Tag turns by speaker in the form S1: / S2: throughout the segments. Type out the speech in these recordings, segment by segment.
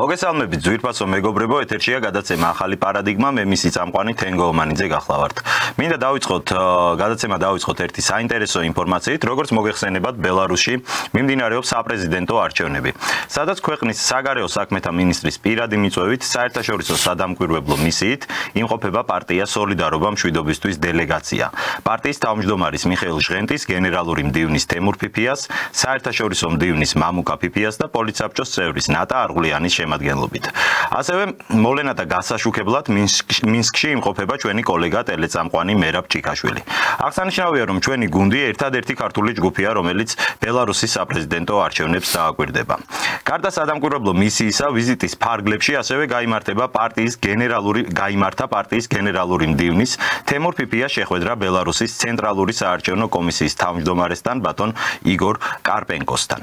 S1: მოგესალმებით ძვირფასო მეგობრებო, ეთერშია გადაცემა ახალი პარადიგმა, მე მისი წამყვანი თენგო ომანიძე გახლავართ. მინდა დავიწყოთ ერთი საინტერესო ინფორმაციით, როგორც მოგეხსენებათ, ბელარუსში მიმდინარეობს საპრეზიდენტო არჩევნები, სადაც ქვეყნის საგარეო საქმეთა მინისტრის პირადი მიწვევით საერთაშორისო სადამკვირვებლო მისიით იმყოფება პარტია სოლიდარობა მშვიდობისთვის დელეგაცია. პარტიის თავმჯდომარის მიხეილ ჟღენტის, გენერალური მდივნის თემურ ფიფიას, საერთაშორისო მდივნის მამუკა ფიფიას და პოლიცსაბჭოს წევრის ნატა არღულიანის შემადგენლობით. ასევე მოვლენათა გასაშუქებლად მინსკში იმყოფება ჩვენი კოლეგა ტელეწამყვანი მერაბ ჩიკაშვილი. აღსანიშნავია, რომ ჩვენი გუნდი ერთადერთი ქართული ჯგუფია, რომელიც ბელარუსის საპრეზიდენტო არჩევნებს დააკვირდება. გარდა სადამკვირვებლო მისიისა, ვიზიტის ფარგლებში ასევე გაიმართა პარტიის გენერალური მდივნის თემურ ფიფიას შეხვედრა ბელარუსის ცენტრალური საარჩევნო კომისიის თავმჯდომარესთან ბატონ იგორ კარპენკოსთან.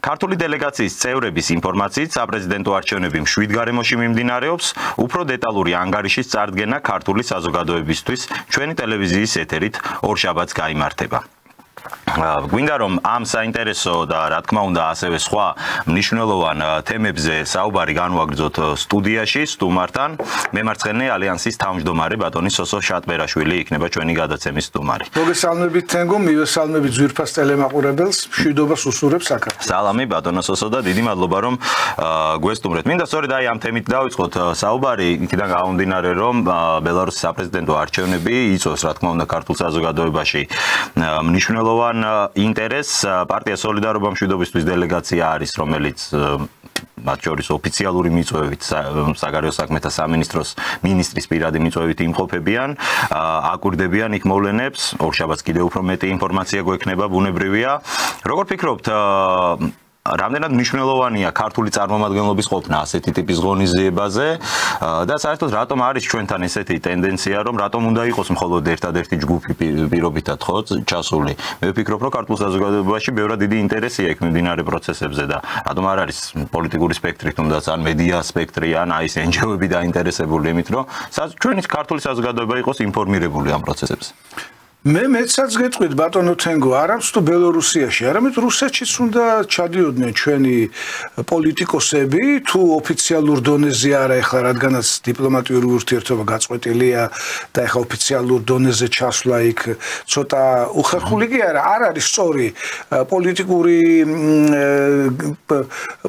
S1: ქართული დელეგაციის წევრების ინფორმაციით, საპრეზიდენტო არჩევნები მშვიდ გარემოში მიმდინარეობს, უფრო დეტალური ანგარიშის წარდგენა ქართული საზოგადოებისთვის ჩვენი ტელევიზიის ეთერით ორშაბათს გაიმართება. გვინდა რომ ამ საინტერესო და რა თქმა უნდა ასევე სხვა მნიშვნელოვან თემებზე საუბარი განვაგრძოთ სტუდიაში სტუმართან. მემარცხენე ალიანსის თავმჯდომარე ბატონი სოსო შატბერაშვილი იქნება ჩვენი გადაცემის სტუმარი.
S2: მოგესალმებით თენგო, მივესალმებით ძვირფას ტელემაყურებელს, მშვიდობას უსურვებს საქართველოს.
S1: სალამი ბატონო სოსო და დიდი მადლობა რომ გვესტუმრეთ. მინდა სწორედ აი ამ თემით დავიწყოთ საუბარი, იქიდან გამომდინარე რომ ბელარუსის საპრეზიდენტო არჩევნები იწვევს რა თქმა უნდა ქართულ საზოგადოებაში მნიშვნელოვან ინტერესს. პარტია სოლიდარობა მშვიდობისთვის დელეგაცია არის, რომელიც მათ შორის ოფიციალური მიწვევით საგარეო საქმეთა სამინისტროს მინისტრის პირადი მიწვევით იმყოფებიან, აკვირდებიან იქ მოვლენებს. ორშაბათს კიდევ უფრო მეტი ინფორმაცია გვექნება, ბუნებრივია. როგორ ფიქრობთ, რამდენად მნიშვნელოვანია ქართული წარმომადგენლობის ყოფნა ასეთი ტიპის ღონისძიებაზე და საერთოდ რატომ არის ჩვენთან ესეთი ტენდენცია, რომ რატომ უნდა იყოს მხოლოდ ერთადერთი ჯგუფი პირობითად ხო ჩასული? მე ვფიქრობ, რომ ქართულ საზოგადოებაში ბევრად დიდი ინტერესია იქ მიმდინარე პროცესებზე და რატომ არ არის პოლიტიკური სპექტრი, თუნდაც ან მედია სპექტრი, ან აი ეს NGO-ები დაინტერესებული იმით, რომ ჩვენი ქართული საზოგადოება იყოს ინფორმირებული ამ პროცესებზე.
S2: მე მეცაც გეტყვით ბატონო თენგო, არამც თუ ბელორუსიაში, არამედ რუსეთშიც უნდა ჩადიოდნენ ჩვენი პოლიტიკოსები, თუ ოფიციალურ დონეზე არა, ეხლა რადგანაც დიპლომატიური ურთიერთობა გაწყვეტილია და ეხლა ოფიციალურ დონეზე ჩასვლა იქ ცოტა უხერხული კი არა, არ არის სწორი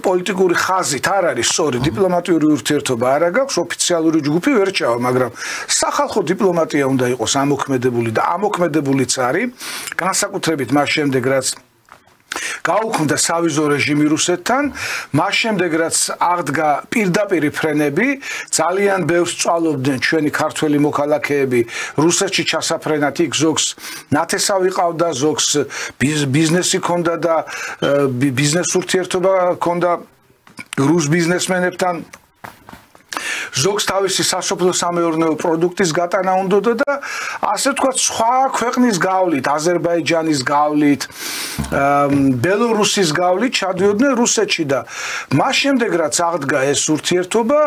S2: პოლიტიკური ხაზით, არ არის სწორი დიპლომატიური ურთიერთობა არა გაქვს, ოფიციალური ჯგუფი ვერ ჩავა, მაგრამ სახალხო დიპლომატია უნდა იყოს ამოქმედებული და ამოქმედებულიც არის, განსაკუთრებით მას შემდეგ, რაც გაუქმდა სავიზო რეჟიმი რუსეთთან, მას შემდეგ, რაც აღდგა პირდაპირი ფრენები, ძალიან ბევრს წვალობდნენ ჩვენი ქართველი მოქალაქეები რუსეთში ჩასაფრენად, იქ ზოგს ნათესავი ყავდა, ზოგს ბიზნესი ჰქონდა და ბიზნეს ურთიერთობა ჰქონდა რუს ბიზნესმენებთან. ზოგს თავისი სასოფლო-სამეურნეო პროდუქტის გატანა უნდოდა და ასე ვთქვათ, სხვა ქვეყნის გავლით, აზერბაიჯანის გავლით, ბელორუსის გავლით ჩადიოდნენ რუსეთში და მას შემდეგ, რაც აღდგა ეს ურთიერთობა,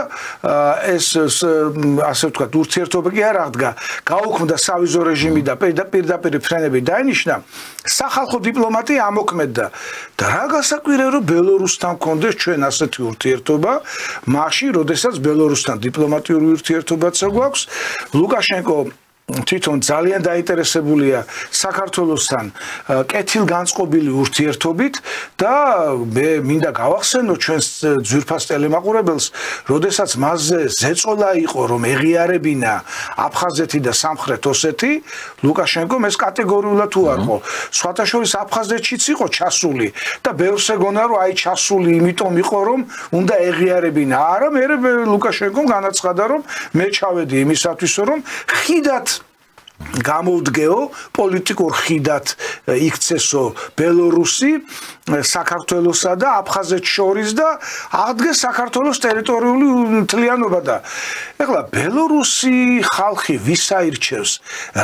S2: ასე ვთქვათ, ურთიერთობა კი არ აღდგა, გაუქმდა სავიზო რეჟიმი და პირდაპირი ფრენები დაინიშნა, სახალხო დიპლომატია ამოქმედდა და რა გასაკვირია, რომ ბელორუსთან ჰქონდეს ჩვენ ასეთი ურთიერთობა, მაშინ, როდესაც ბელორუსთან დიპლომატიური ურთიერთობაც გვაქვს, ლუკაშენკო თვითონ ძალიან დაინტერესებულია საქართველოსთან კეთილგანწყობილი ურთიერთობით და მე მინდა გავახსენო ჩვენს ძვირფას ტელემაყურებელს, როდესაც მასზე ზეწოლა იყო, რომ ეღიარებინა აფხაზეთი და სამხრეთ ოსეთი, ლუკაშენკომ ეს კატეგორიულად უარყო. სხვათა შორის აფხაზეთშიც იყო ჩასული და ბევრს ეგონა, რომ აი ჩასული იმიტომ იყო, რომ უნდა ეღიარებინა. არა, მე ლუკაშენკომ განაცხადა, რომ მე ჩავედი იმისათვის, რომ ხიდად გამოვდგეო, პოლიტიკურ ხიდად იქცესო ბელორუსი საქართველოსა და აფხაზეთს შორის და აღდგეს საქართველოს ტერიტორიული მთლიანობა და ეხლა ბელორუსი ხალხი ვის აირჩევს,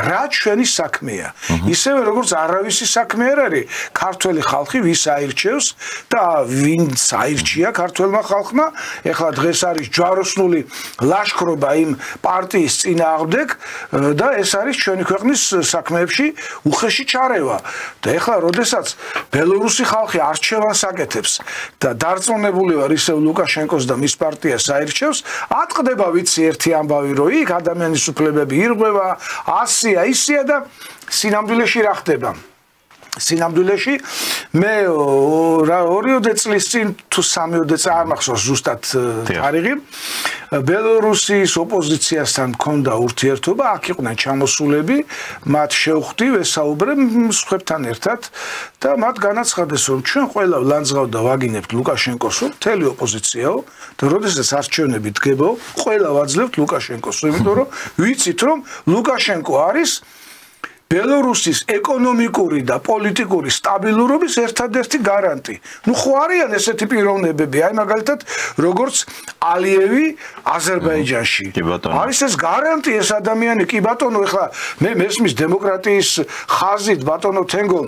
S2: რა ჩვენი საქმეა, ისევე როგორც არავისი საქმე არ არის ქართველი ხალხი ვის აირჩევს და ვინც აირჩია ქართველმა ხალხმა, ეხლა დღეს არის ჯვაროსნული ლაშქრობა იმ პარტიის წინააღმდეგ და ეს არის ჩვენი ქვეყნის საქმეებში უხეში ჩარევა და ეხლა როდესაც ბელორუსი ხალხი არჩევანს აკეთებს და დარწმუნებული ვარ ისევ ლუკაშენკოს და მის პარტიას აირჩევს, ატყდება ვიცი ერთი ამბავი, რომ იქ ადამიანის უფლებები ირღვევა, ასია, ისია და სინამდვილეში რა ხდება? სინამდვილეში მე 2 წლის წინ თუ 3 წელი არ მახსოვს ზუსტად თარიღი ბელორუსის ოპოზიციასთან მქონდა ურთიერთობა, აქ იყვნენ ჩამოსულები, მათ შევხვდი, ვესაუბრე მსხვერპლთან ერთად და მათ განაცხადეს, რომ ჩვენ ყველა ვლანძღავ და ვაგინებთ ლუკაშენკოს, მთელი ოპოზიციაო და როდესაც არჩევნები დგებო, ყველა ვაძლევთ ლუკაშენკოს, იმიტომ რომ ვიცით, რომ ლუკაშენკო არის ბელორუსის ეკონომიკური და პოლიტიკური სტაბილურობის ერთადერთი გარანტი. ნუ ხო არიან ესეთი პიროვნებები, აი მაგალითად, როგორც ალიევი აზერბაიჯანში. არის ეს გარანტი, ეს ადამიანი, კი ბატონო, ეხლა მე მესმის დემოკრატიის ხაზით, ბატონო თენგო,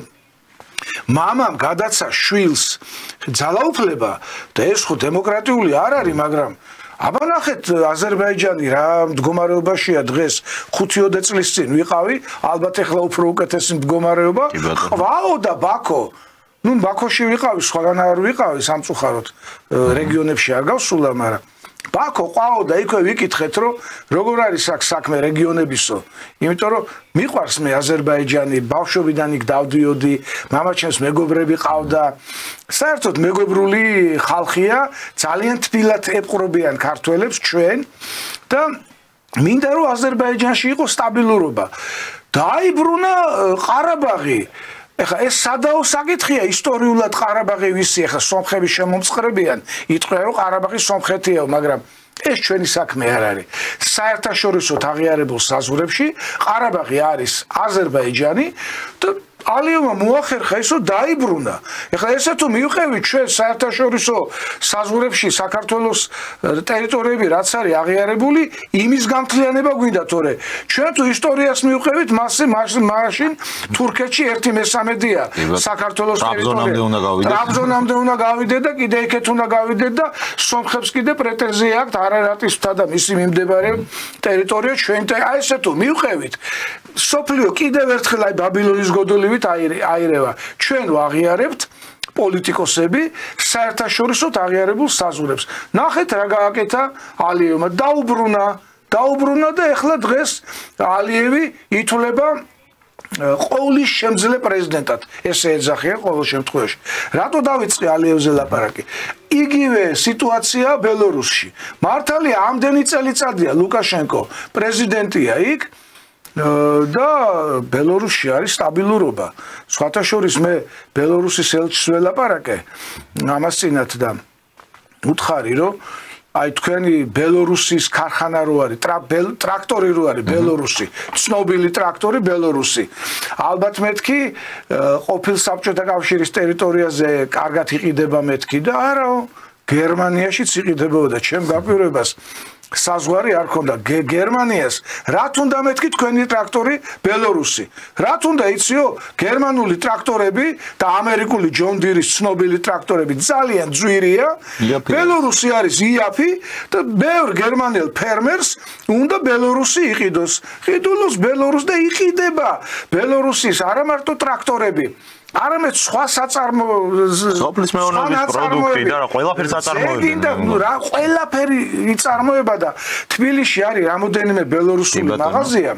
S2: მამამ გადაცა შვილს ძალაუფლება და ეს ხო დემოკრატიული არ არის, მაგრამ აბა ნახეთ აზერბაიჯანი რა მდგომარეობაშია დღეს 5-10 წლის წინ ვიყავი, ალბათ ეხლა უფრო უკეთესი მდგომარეობა. ყვაო და ბაქო. ნუ ბაქოში ვიყავი, სხვაგან არ ვიყავი სამწუხაროდ. რეგიონებში არ გავსულა, მაგრამ ბაქო ყვაო და იქვე ვიკითხეთ, რომ როგორ არის აქ საქმე რეგიონებისო. იმიტომ რომ მიყვარს მე აზერბაიჯანი, ბავშვობიდან იქ დავდიოდი, მამაჩემს მეგობრები ყავდა. საერთოდ მეგობრული ხალხია, ძალიან თბილად ეპყრობიან ქართველებს ჩვენ და მინდა რომ აზერბაიჯანში იყოს სტაბილურობა. დაიბრუნა ყარაბაღი. ეხლა ეს სადაო საკითხია ისტორიულად ყარაბაღი ვისი, ეხლა სომხები შემომწყრებიან, იტყვიან რომ ყარაბაღი სომხეთიაო, მაგრამ ეს ჩვენი საქმე არ არის. საერთაშორისო აღიარებულ საზღვრებში ყარაბაღი არის აზერბაიჯანი და ალიევმა მოახერხა ისო დაიბრუნა. ეხლა ესე თუ მივყევით ჩვენ საერთაშორისო საზღვრებში საქართველოს ტერიტორიები რაც არის აღიარებული, იმის გამთლიანება გვინდა, თორე ჩვენ თუ ისტორიას მივყევით, მაშინ თურქეთში 1/3-ია საქართველოს ტერიტორია. ტრაბზონამდე უნდა გავიდეთ და კიდე იქეთ უნდა გავიდეთ და სომხებს კიდე პრეტენზია აქვთ არარატისთან და მისი მიმდებარე ტერიტორია ჩვენ აი ესე თუ მივყევით, სოფლიო კიდევ ერთხელ აი ბაბილონის გოდოლივით აირევა. ჩვენ ვაღიარებთ პოლიტიკოსები საერთაშორისო აღიარებულ საზღვრებს. ნახეთ რა გააკეთა ალიევმა, დაუბრუნა და ეხლა დღეს ალიევი ითვლება ყოვლის შემძლე პრეზიდენტად. ესე ეძახიან ყოველ შემთხვევაში. რატო დავიწყე ალიევზე ლაპარაკი? იგივე სიტუაცია ბელორუსში. მართალია ამდენი წელიწადია ლუკაშენკო პრეზიდენტია იქ და ბელორუსში არის სტაბილურობა. სხვათა შორის მე ბელორუსის ელჩს ველაპარაკე ამას წინათ და უთხარი რომ აი თქვენი ბელორუსის ქარხანა რო არის, ტრაქტორი რო არის ბელორუსი, ცნობილი ტრაქტორი ბელორუსი. ალბათ მეთქი ყოფილ საბჭოთა კავშირის ტერიტორიაზე კარგად იყიდება მეთქი და არაო, გერმანიაშიც იყიდებოდა ჩემ გაკვირვებას. საზღვარი არ ქონდა გერმანიას. რათ უნდა მეთქი თქვენი ტრაქტორი ბელორუსი? რათ უნდა იციო გერმანული ტრაქტორები და ამერიკული ჯონ დირის ცნობილი ტრაქტორები ძალიან ძვირია. ბელორუსი არის იაფი და ბევრ გერმანელ ფერმერს უნდა ბელორუსი იყიდოს. ყიდულოს ბელორუსს და იყიდება ბელორუსის არა მარტო ტრაქტორები, არამედ სხვა
S1: სოფლის მეურნეობის პროდუქტი და ყველაფერი საწარმოებია.
S2: რა ყველაფერი იწარმოება და თბილისში არის რამოდენიმე ბელორუსული მაღაზია,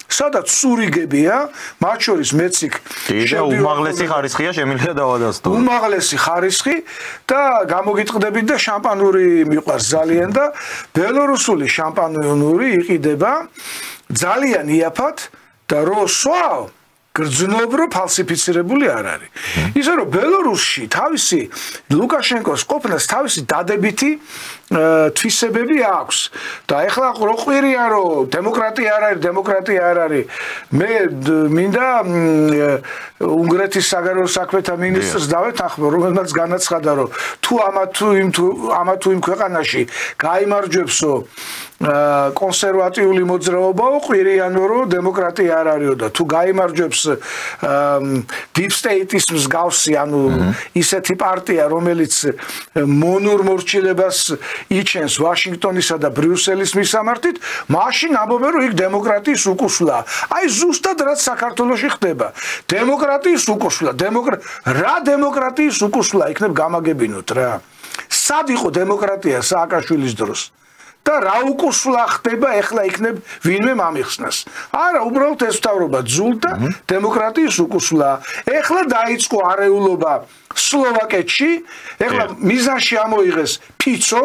S2: სადაც სურიგებია, მათ შორის მეც იქ
S1: უმაღლესი ხარისხია შემიძლია დავადასტო.
S2: უმაღლესი ხარისხი და გამოგიტყდებით და შამპანური მიყვარს ძალიან და ბელორუსული შამპანური იყიდება ძალიან იაფად და რო სვავ გრძნობრო ფალსიფიცირებული არ არის. ისე რომ ბელორუსში თავისი ლუკაშენკოს ყოფნას თავისი დადებითი თვისებები აქვს და ეხლა რო ყვირია რომ დემოკრატია არ არის, მე მინდა უნგრეთის საგარეო საქმეთა მინისტრს დავეთანხმო, რომელმაც განაცხადა რომ თუ ამა თუ იმ ქვეყანაში გაიმარჯვებსო კონსერვატიული მოძრაობაო, ყვირიანო დემოკრატია არ არისო და თუ გაიმარჯვებს deep state-ის მსგავსი, ანუ ისეთი პარტია, რომელიც მონურ მორჩილებას იჩენს ვაშინგტონისა და ბრიუსელის მისამართით, მაშინ ამბობენ, რომ იქ დემოკრატიის უკუსვლა. აი ზუსტად რაც საქართველოში ხდება. დემოკრატიის უკუსვლა, რა დემოკრატიის უკუსვლა იქნებ გამაგებინოთ რა. სად იყო დემოკრატია სააკაშვილის დროს? და რა უკუსვლა ხდება ეხლა იქნებ ვინმე მომიხსნას. არა, უბრალოდ ეს თავრობა ძულდა დემოკრატიის უკუსვლა. ეხლა დაიწყო არეულობა სლოვაკეთში, ეხლა მიზანში ამოიღეს ფიცო,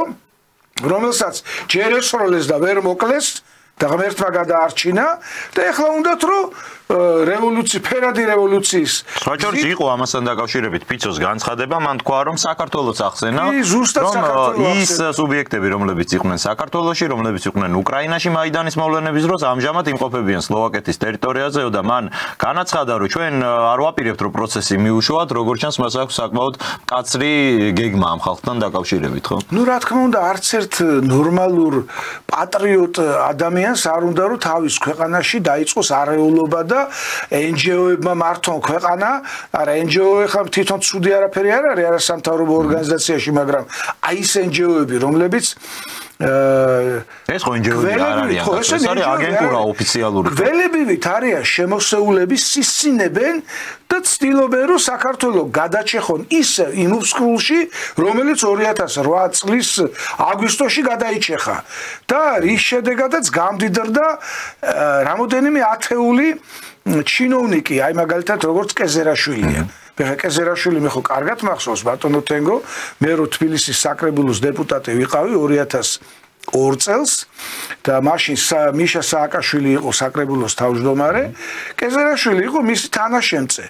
S2: რომელსაც ჯერ ესროლეს და ვერ მოკლეს და ღმერთმა გადაარჩინა და ეხლა უნდათ რომ ფერადი რევოლუციის
S1: სვაჩორჯი იყო ამასთან დაკავშირებით ფიცოს განცხადება, მან თქვა რომ საქართველოს ახსენა,
S2: რომ
S1: ის სუბიექტები, რომლებიც იყვნენ საქართველოში, რომლებიც იყვნენ უკრაინაში მაიდანის მოვლენების დროს, ამჟამად იმყოფებიან სლოვაკეთის ტერიტორიაზეო და მან განაცხადა, რომ ჩვენ არ ვაპირებთ რომ პროცესი მიუშვათ, როგორც ჩანს მას აქვს საკმაოდ მკაცრი გეგმა ამ ხალხთან დაკავშირებით, ხო?
S2: ნუ რა თქმა უნდა, არც ერთ ნორმალურ პატრიოტ ადამიანს არ უნდა რომ თავის ქვეყანაში დაიწყოს არეულობა და NGO-ებმა მართონ ქვეყანა, არა NGO ხა თვითონ ცუდი არაფერი არ არის არასამთავრობო ორგანიზაციაში, მაგრამ აი ეს NGO-ები, რომლებიც
S1: ეს ხო NGO-ები არ არიან, ეს არის აგენტურა ოფიციალური.
S2: გველებივით არიან შემოსეულები, სისინებენ და ცდილობენ რომ საქართველოს გადაჭეხონ ისე იმ უსკრულში, რომელიც 2008 წლის აგვისტოში გადაიჭეხა და რის შედეგადაც გამდიდრდა რამოდენიმე ათეული ჩინოვნიკი, აი მაგალითად როგორც კეზერაშვილია. კეზერაშვილი მე ხო კარგად მახსოვს ბატონო თენგო, მე რო თბილისის საკრებულოს დეპუტატი ვიყავი 2002 წელს და მაშინ მიშა სააკაშვილი იყო საკრებულოს თავმჯდომარე, კეზერაშვილი იყო მისი თანაშემწე.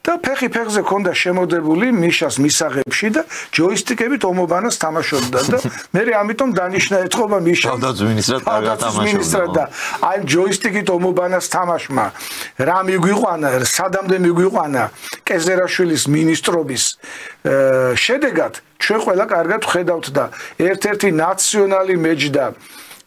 S2: და ფეხი ფეხზე ქონდა შემოდებული მიშას მისაღებში და ჯოისტიკებით ომობანას თამაშობდა და მე ამიტომ დანიშნა ეთყობა მიშა
S1: თავდაცვის
S2: და აი ჯოისტიკით ომობანას თამაშმა რა მიგვიყვანა, სადამდე მიგვიყვანა კეზერაშვილის მინისტრობის შედეგად ჩვენ ყველა კარგად ვხედავთ და ერთ-ერთი ნაციონალი მეჯდა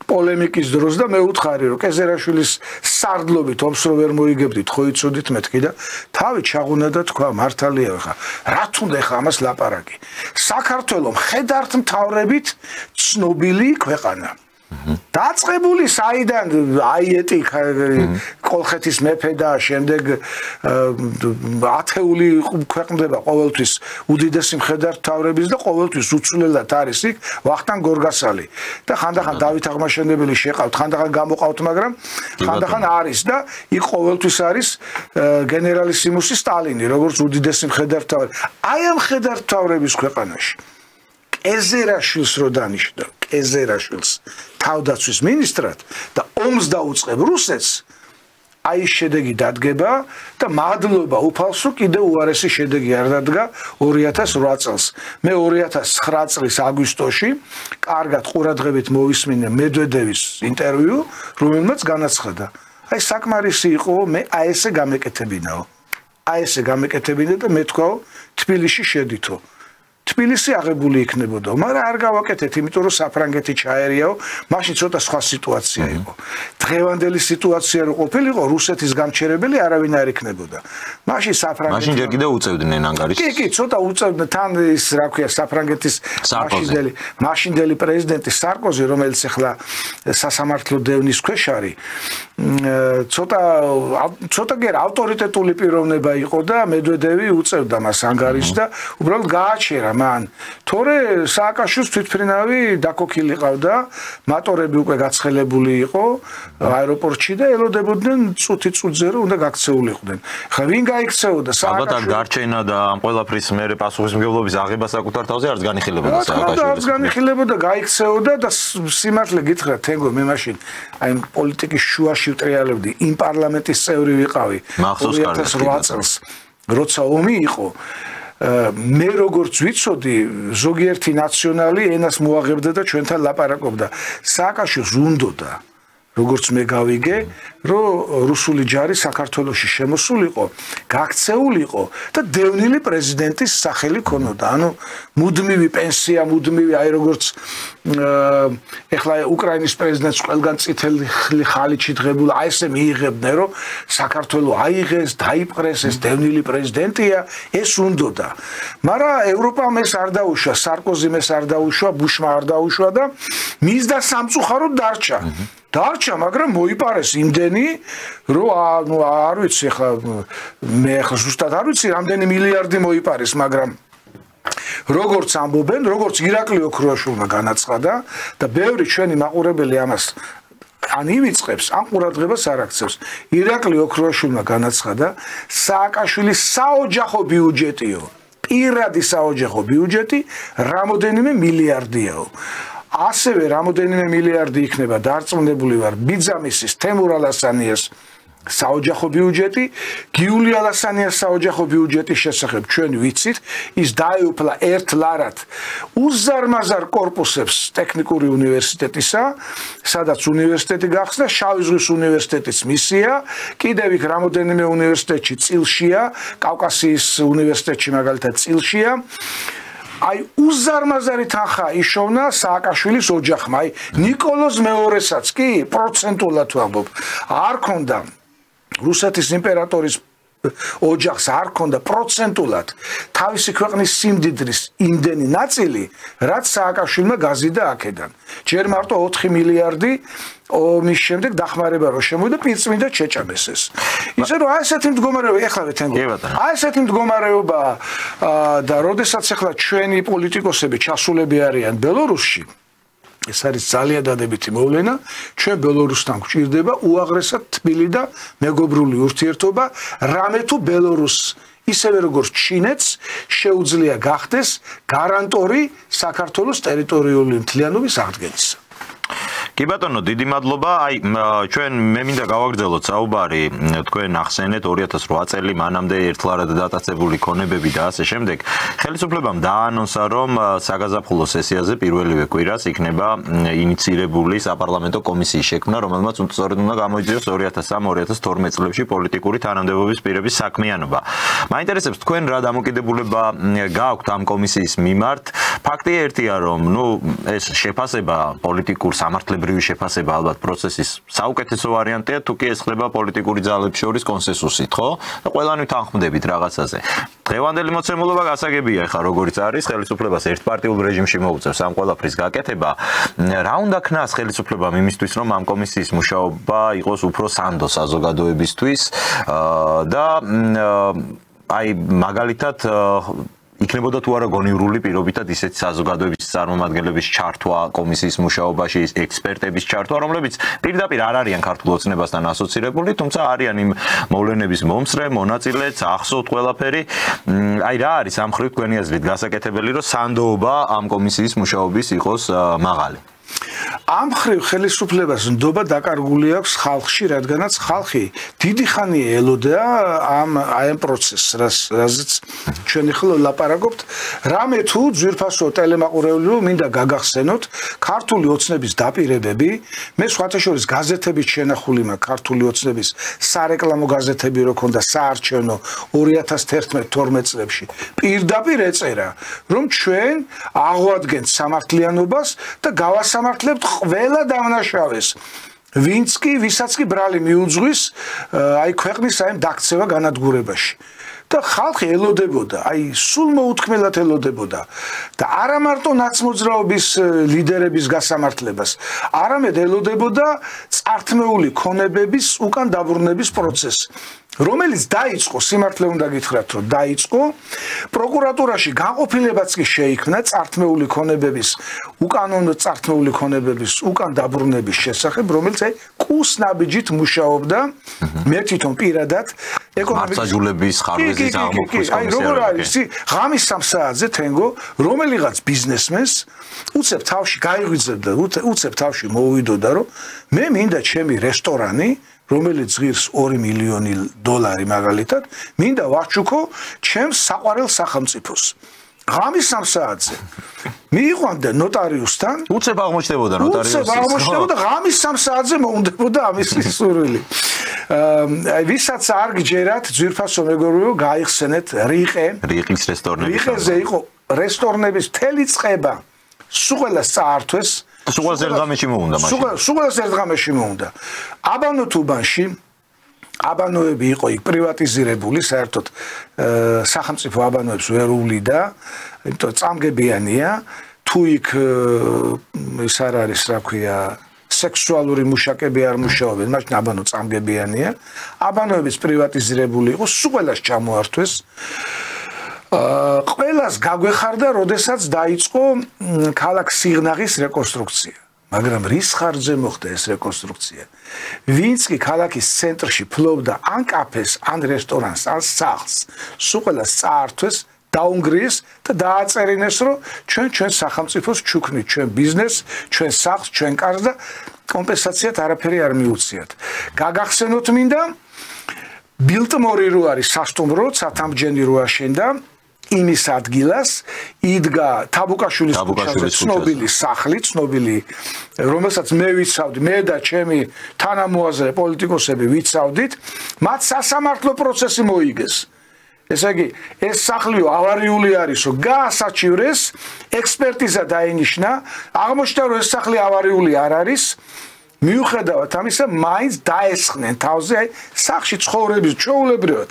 S2: პოლემიკის დროს და მე ვუთხარი რომ კეზერაშვილის სარდლობით ომს რო ვერ მოიგებდით ხო იცოდით მეთქი და თავი ჩაღუნა და თქვა მართალია ხა რა თუნდა ხა ამას ლაპარაკი საქართველოს მხედართ მთავრებით ცნობილი ქვეყანა დაწყებული საიდან აიეტი კოლხეთის მეფე და შემდეგ ათეული ქვეყნდება ყოველთვის უდიდესი მხედართმთავრების და ყოველთვის უცვლელად არის იქ ვახტანგ გორგასალი და ხანდახან დავით აღმაშენებელი შეყავთ ხანდახან გამოყავთ მაგრამ ხანდახან არის და იქ ყოველთვის არის გენერალისიმუსი სტალინი როგორც უდიდესი მხედართმთავარი აი ამ მხედართმთავრების ქვეყანაში კეზერაშვილს რო დანიშნა კეზერაშვილს თავდაცვის მინისტრად და ომს დაუწყებ რუსეთს აი შედეგი დადგება და მადლობა უფალსო კიდევ უარესი შედეგი არ დადგა 2008 წელს მე 2009 წლის აგვისტოში კარგად ყურადღებით მოვისმინე მედვედევის ინტერვიუ რომელმაც განაცხადა აი საკმარისი იყო მე აი ესე გამეკეთებინაო აი ესე გამეკეთებინა და მე თქვა თბილისში შედითო თბილისი აღებული იქნებოდა, მაგრამ არ გავაკეთეთ, იმიტომ რომ საფრანგეთი ჩაერიაო, მაშინ ცოტა სხვა სიტუაცია იყო. დღევანდელი სიტუაცია რო ყოფილიყო, რუსეთის გამჩერებელი არავინ არ იქნებოდა. მაშინ საფრანგეთი
S1: მაშინ ჯერ კიდევ უწევდნენ ანგარიშს.
S2: კი, ცოტა უწევდნენ, თან ის რა ქვია, საფრანგეთის მაშინდელი პრეზიდენტი სარკოზი, რომელიც ახლა სასამართლო დევნის ქვეშ არის, ცოტა გერ ავტორიტეტული პიროვნება იყო და მედვედევი უწევდა მას ანგარიშს და უბრალოდ გააჩერა მან თორე სააკაშვილს თვითფრინავი დაკოქილი ყავდა მატორები უკვე გაცხელებული იყო აეროპორტში და ელოდებოდნენ წუთი წუთზე რომ უნდა გაქცეულიყვნენ ხა ვინ გაიქცეოდა
S1: სააკაშვილი ალბათ გარჩენა და ამ ყველაფრის მერე პასუხისმგებლობის აღება საკუთარ თავზე არც განიხილებოდა სააკაშვილს
S2: არც განიხილებოდა გაიქცეოდა და სიმართლე გითხრა თენგო მე მაშინ აი პოლიტიკის შუაში ვტრიალებდი იმ პარლამენტის წევრი ვიყავი 2008 წელს როცა ომი იყო მე როგორც ვიცოდი ზოგიერთი ნაციონალი ენას მოაღებდა და ჩვენთან ლაპარაკობდა სააკაშვილს უნდოდა როგორც მე გავიგე რომ რუსული ჯარი საქართველოში შემოსულიყო, გაქცეულიყო და დევნილი პრეზიდენტის სახელი ქონოდა. ანუ მუდმივი პენსია, მუდმივი აი როგორც ეხლა უკრაინის პრეზიდენტს ყველგან წითელი ხალიჩი დღებულ, აი ესე მიიღებდნენ, რომ საქართველო აიღეს, დაიპყრეს, ეს დევნილი პრეზიდენტია, ეს უნდოდა. მაგრამ ევროპამ ეს არ დაუშვა, სარკოზიმ ეს არ დაუშვა, ბუშმა არ დაუშვა და მისდა სამწუხაროდ დარჩა. დარჩა, მაგრამ მოიპარეს იმდენი, რომ ანუ არ ვიცი ახლა მე ახლა ზუსტად არ ვიცი, რამდენი მილიარდი მოიპარეს, მაგრამ როგორც ამბობენ, როგორც ირაკლი ოქროაშვილმა განაცხადა და ბევრი ჩვენი მაყურებელი ამას ან ივიწყებს, ან ყურადღებას არ აქცევს. ირაკლი ოქროაშვილმა განაცხადა, სააკაშვილის საოჯახო ბიუჯეტიო, პირადი საოჯახო ბიუჯეტი რამოდენიმე მილიარდიაო. ასევე რამოდენიმე მილიარდი იქნება დარწმუნებული ვარ ბიძამისის თემურ ალასანიას საოჯახო ბიუჯეტი, გიული ალასანიას საოჯახო ბიუჯეტის შესახებ ჩვენ ვიცით, ის დაეუფლა ერთ ლარად უზარმაზარ კორპუსებს ტექნიკური უნივერსიტეტისა, სადაც უნივერსიტეტი გახსნა, შავი ზღვის უნივერსიტეტის მისია, კიდევ იქ რამოდენიმე უნივერსიტეტში წილშია, კავკასიის უნივერსიტეტში მაგალითად წილშია. აი უზარმაზარი თანხა იშოვნა სააკაშვილის ოჯახმა, აი ნიკოლოზ მეორესაც კი პროცენტულად ვამბობ, არ ქონდა რუსეთის იმპერატორის ოჯახს არ ქონდა პროცენტულად თავისი ქვეყნის სიმდიდრის იმდენი ნაწილი, რაც სააკაშვილმა გაზიდა აქედან. ჯერ მარტო 4 მილიარდი ომის შემდეგ დახმარება რო შემოვიდა პირწმინდა ჩეჭამეს ეს. ისე რომ აი ესეთი მდგომარეობა ეხლა თენგო. აი ესეთი მდგომარეობა და როდესაც ეხლა ჩვენი პოლიტიკოსები ჩასულები არიან ბელორუსში, ეს არის ძალიან დადებითი მოვლენა, ჩვენ ბელორუსთან გვჭირდება უაღრესად თბილი და მეგობრული ურთიერთობა, რამე თუ ბელორუსს ისევე როგორც ჩინეთს შეუძლია გახდეს გარანტორი საქართველოს ტერიტორიული მთლიანობის აღდგენისა.
S1: კი ბატონო, დიდი მადლობა. აი ჩვენ მე მინდა გავაგრძელოთ საუბარი, თქვენ ახსენეთ 2008 წელი მანამდე ერთლარად დატაცებული ქონებები და ასე შემდეგ. ხელისუფლებამ დაანონსა, რომ საგაზაფხულო სესიაზე პირველივე კვირას იქნება ინიციირებული საპარლამენტო კომისიის შექმნა, რომელმაც სწორედ უნდა გამოიძიოს 2003-2012 წლებში პოლიტიკური თანამდებობის პირების საქმიანობა. მაინტერესებს თქვენ რა დამოკიდებულება გააქვთ ამ კომისიის მიმართ? ფაქტი ერთია, რომ ეს შეფასება პოლიტიკურ სამართლებრივი შეფასება ალბათ პროცესის საუკეთესო ვარიანტია, თუ კი ეს ხდება პოლიტიკური ძალების შორის კონსენსუსით, ხო? და ყველანი თანხმდებით რაღაცაზე. დღევანდელი მოცემულობა გასაგებია, ხა როგორც არის, ხელისუფლებას ერთპარტიულ რეჟიმში მოუწევს ამ ყველაფრის გაკეთება. რა უნდა ქნას ხელისუფლებამ იმისთვის, რომ ამ კომისიის მუშაობა იყოს უფრო სანდო საზოგადოებისთვის და აი მაგალითად იქნებოდა თუ არა გონივრული პირობითად ისეთი საზოგადოების წარმომადგენლების ჩართვა კომისიის მუშაობაში, ექსპერტების ჩართვა, რომლებიც პირდაპირ არ არიან ქართულ ოცნებასთან ასოცირებული, თუმცა არიან იმ მოვლენების მომსწრე, მონაწილეც, ახსოვთ ყველაფერი. აი რა არის ამ ხრივ თქვენი აზრით გასაკეთებელი, რომ სანდოობა ამ კომისიის მუშაობის იყოს მაღალი?
S2: ამ ხრივ ხელისუფლებას ნდობა დაკარგული აქვს ხალხში, რადგანაც ხალხი დიდი ხანია ელოდა ამ პროცესს, რაზეც ჩვენ ახლა ლაპარაკობთ. რამე თუ ძვირფასო ტელემაყურებლები მინდა გაგახსენოთ ქართული ოცნების დაპირებები, მე სხვათა შორის გაზეთებით შენახული მაქვს ქართული ოცნების სარეკლამო გაზეთები რო ქონდა საარჩევნო 2011-12 წლებში. პირდაპირ ეწერა, რომ ჩვენ აღვადგენთ სამართლიანობას და გავასამართლებთ ყველა დამნაშავეს. ვინც კი ვისაც კი ბრალი მიუძღვის აი ქვეყნის აი დაქცევა განადგურებაში. და ხალხი ელოდებოდა, აი სულ მოუთქმელად ელოდებოდა და არა მარტო ნაცმოძრაობის ლიდერების გასამართლებას, არამედ ელოდებოდა წართმეული ქონებების უკან დაბრუნების პროცესს. რომელიც დაიწყო, სიმართლე უნდა გითხრათ, რომ დაიწყო, პროკურატურაში განყოფილებაც კი შეიქმნა წართმეული ქონებების, უკანონო წართმეული ქონებების უკან დაბრუნების შესახებ, რომელიც აი კუსნაბიჯით მუშაობდა, მე თვითონ პირადად
S1: მართლმსაჯულების ხარვეზის აღმოფხვის კომისია.
S2: აი როგორ არის, ღამის 3 საათზე თენგო, რომელიღაც ბიზნესმენს უცებ თავში გაიღვიძებდა, უცებ თავში მოუვიდოდა, რომ მე მინდა ჩემი რესტორანი რომელიც ღირს 2 მილიონი დოლარი მაგალითად, მინდა ვაჩუქო ჩემს საყვარელ სახელმწიფოს. ღამის 3 საათზე მიიყვანდა ნოტარიუსთან
S1: უცებ აღმოჩნდებოდა ნოტარიუსი
S2: უცებ აღმოჩნდებოდა ღამის 3 საათზე მოუნდებოდა ამის სურვილი აი ვისაც არ გჯერათ ძვირფასო მეგობრებო გაიხსენეთ
S1: რიყის რესტორნები
S2: რიყეზე იყო რესტორნების მთელი წყება სუყელას წაართვეს
S1: სუყელას ერთ ღამეში მოუნდა მაშინ
S2: სუყელას ერთ ღამეში მოუნდა აბანოთუბანში აბანოები იყო იქ პრივატიზირებული საერთოდ სახელმწიფო აბანოებს ვერ უვლიდა იმიტომ წამგებიანია თუ იქ ის არ არის რა ქვია სექსუალური მუშაკები არ მუშაობენ მაშინ აბანო წამგებიანია აბანოების პრივატიზირებული იყო სუყელას ჩამოართვეს ყველას გაგვეხარდა როდესაც დაიწყო ქალაქ სიღნაღის რეკონსტრუქცია მაგრამ რის ხარჯზე მოხდა ეს რეკონსტრუქცია ვინც კი ქალაქის ცენტრში ფლობდა ან კაფეს ან რესტორანს ან სახლს სუყელას წაართვეს დაუნგრიეს და დააწერინეს რომ ჩვენ სახელმწიფოს ჩუქნით ჩვენ ბიზნესს ჩვენ სახლს ჩვენ კარს და კომპენსაციად არაფერი არ მიუციათ გაგახსენოთ მინდა ბილტმორი რო არის სასტუმრო ცათამბჯენი რო აშენდა იმის ადგილას იდგა თაბუკაშვილის ქუჩაზე ცნობილი სახლი ცნობილი რომელსაც მე ვიცავდი მე და ჩემი თანამოაზრე პოლიტიკოსები ვიცავდით მათ სასამართლო პროცესი მოიგეს ესე იგი ეს სახლი ავარიული არისო გაასაჩივრეს ექსპერტიზა დაინიშნა აღმოჩნდა რომ ეს სახლი ავარიული არ არის მიუხედავად ამისა მაინც დაესხნენ თავზე აი სახლში ცხოვრების ჩვეულებრივად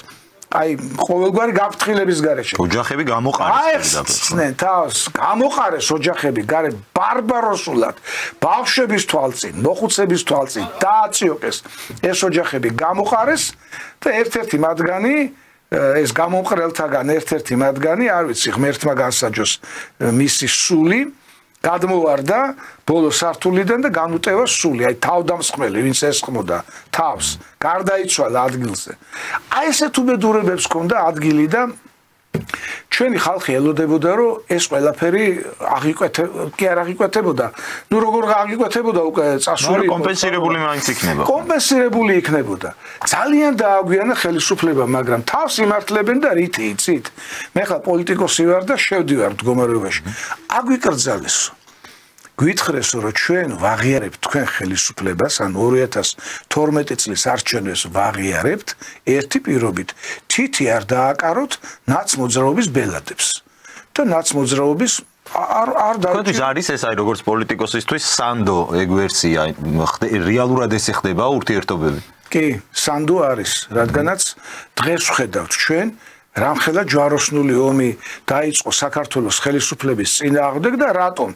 S2: აი ყოველგვარი გაფრთხილების გარეშე
S1: ოჯახები გამოყარეს
S2: აიხსნენ თავს გამოყარეს ოჯახები გარე ბარბაროსულად ბავშვების თვალწინ მოხუცების თვალწინ დააწიოკეს ეს ოჯახები გამოყარეს და ერთ-ერთი მათგანი ეს გამომყრელთაგან ერთ-ერთი მათგანი არ ვიცი ღმერთმა განსაჯოს მისი სული გადმოვარდა ბოლო სართულიდან და განუტევა სული აი თავდამსხმელი ვინც ესხმოდა თავს გარდაიცვალა ადგილზე აი ესეთ უბედურებებს ჰქონდა ადგილი და ჩვენი ხალხი ელოდებოდა რომ ეს ყველაფერი კი არ აღიკვეთებოდა ნუ როგორ აღიკვეთებოდა უკვე წასული
S1: კომპენსირებული მაინც იქნება
S2: კომპენსირებული იქნებოდა ძალიან დააგვიანა ხელისუფლება მაგრამ თავს იმართლებენ და რითი იცით მე ხა პოლიტიკოსი ვარ და შევდივარ მდგომარეობაში აგვიკრძალესო გვითხრესო რომ ჩვენ ვაღიარებთ თქვენ ხელისუფლებას ან 2012 წლის არჩევნებს ვაღიარებთ ერთი პირობით თითი არ დააკაროთ ნაცმოძრაობის ბელადებს და ნაცმოძრაობის არ
S1: დაუჭირთ არის ეს აი როგორც პოლიტიკოსისთვის სანდო ეგ ვერსია რეალურად ეს ხდება ურთიერთობები
S2: კი სანდო არის რადგანაც დღეს ვხედავთ ჩვენ რამხელა ჯვაროსნული ომი დაიწყო საქართველოს ხელისუფლების წინააღმდეგ და რატომ?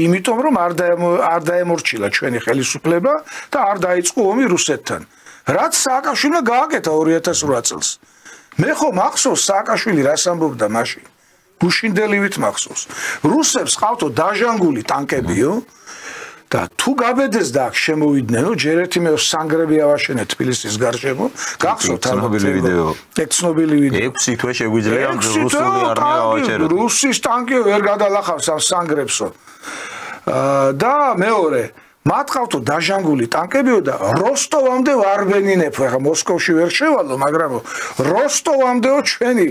S2: იმიტომ რომ არ დაემორჩილა ჩვენი ხელისუფლება და არ დაიწყო ომი რუსეთთან. რაც სააკაშვილმა გააკეთა 2008 წელს. მე ხო მახსოვს სააკაშვილი რას ამბობდა მაშინ? გუშინდელივით მახსოვს. რუსებს ყავთო დაჟანგული ტანკებიო და თუ გაბედეს და აქ შემოვიდნენ, ჯერ ერთი მე სანგრები ავაშენეთ თბილისის გარშემო, გახსოვთ
S1: ცნობილი ვიდეო.
S2: ეგ ცნობილი ვიდეო.
S1: 6 თვე შეგვიძლია რუსული არმია ავაჭეროთ.
S2: რუსის ტანკი ვერ გადალახავს ამ სანგრებსო. და მეორე მათ ყავთო დაჟანგული ტანკებიო და როსტოვამდე ვარბენინებ, ახლა მოსკოვში ვერ შევალო, მაგრამ როსტოვამდეო ჩვენი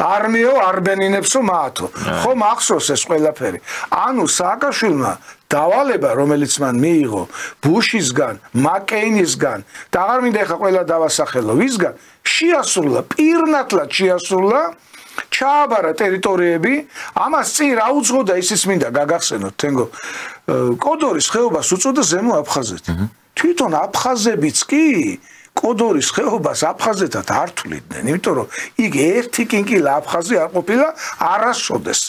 S2: არმიო არბენინებსო მათო. ხო მახსოვს ეს ყველაფერი. ანუ სააკაშვილმა დავალება რომელიც მან მიიღო ბუშისგან, მაკეინისგან და აღარ მინდა ახლა ყველა დავასახელო ვისგან შეასრულა პირნათლად შეასრულა ჩააბარა ტერიტორიები ამას წინ რა უძღოდა ისიც მინდა გაგახსენოთ თენგო კოდორის ხეობას უწოდა ზემო აფხაზეთი თვითონ აფხაზებიც კი კოდორის ხეობას აფხაზეთად არ თვლიდნენ იმიტომ რომ იქ ერთი კინკილა აფხაზი არ ყოფილა არასოდეს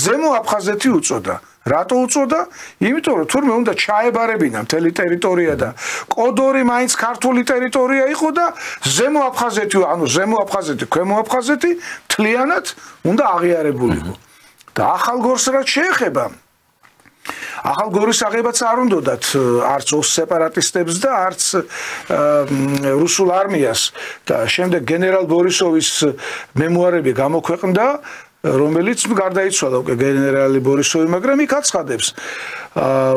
S2: ზემო აფხაზეთი უწოდა რატო უწოდა? იმიტომ რომ თურმე უნდა ჩაებარებინა მთელი ტერიტორია და კოდორი მაინც ქართული ტერიტორია იყო და ზემო აფხაზეთი, ანუ ზემო აფხაზეთი, ქვემო აფხაზეთი მთლიანად უნდა აღიარებულიყო. და ახალგორს რაც შეეხება ახალგორის აღებაც არ უნდათ არც სეპარატისტებს და არც რუსულ არმიას და შემდეგ გენერალ ბორისოვის მემუარები გამოქვეყნდა რომელიც გარდაიცვალა უკვე გენერალი ბორისოვი, მაგრამ იქ აცხადებს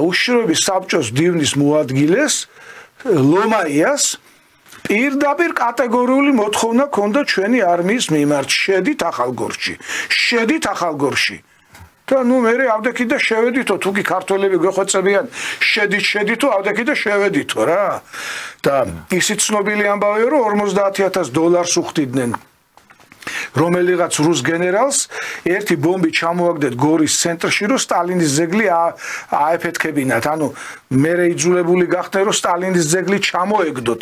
S2: უშიშროების საბჭოს დივნის მოადგილეს ლომაიას პირდაპირ კატეგორიული მოთხოვნა ქონდა ჩვენი არმიის მიმართ, შედით ახალგორში. და ნუ მე ავდექი და შევედითო, თუ კი ქართველები გვეხვეწებიან, შედითო, ავდექი და შევედითო რა. და ისიც ცნობილი ამბავია, რომ $50,000 უხდიდნენ რომელიღაც რუს გენერალს ერთი ბომბი ჩამოაგდეთ გორის ცენტრში, რომ სტალინის ძეგლი აეფეთქებინათ. ანუ მე იძულებული გახდნენ, რომ სტალინის ძეგლი ჩამოეგდოთ.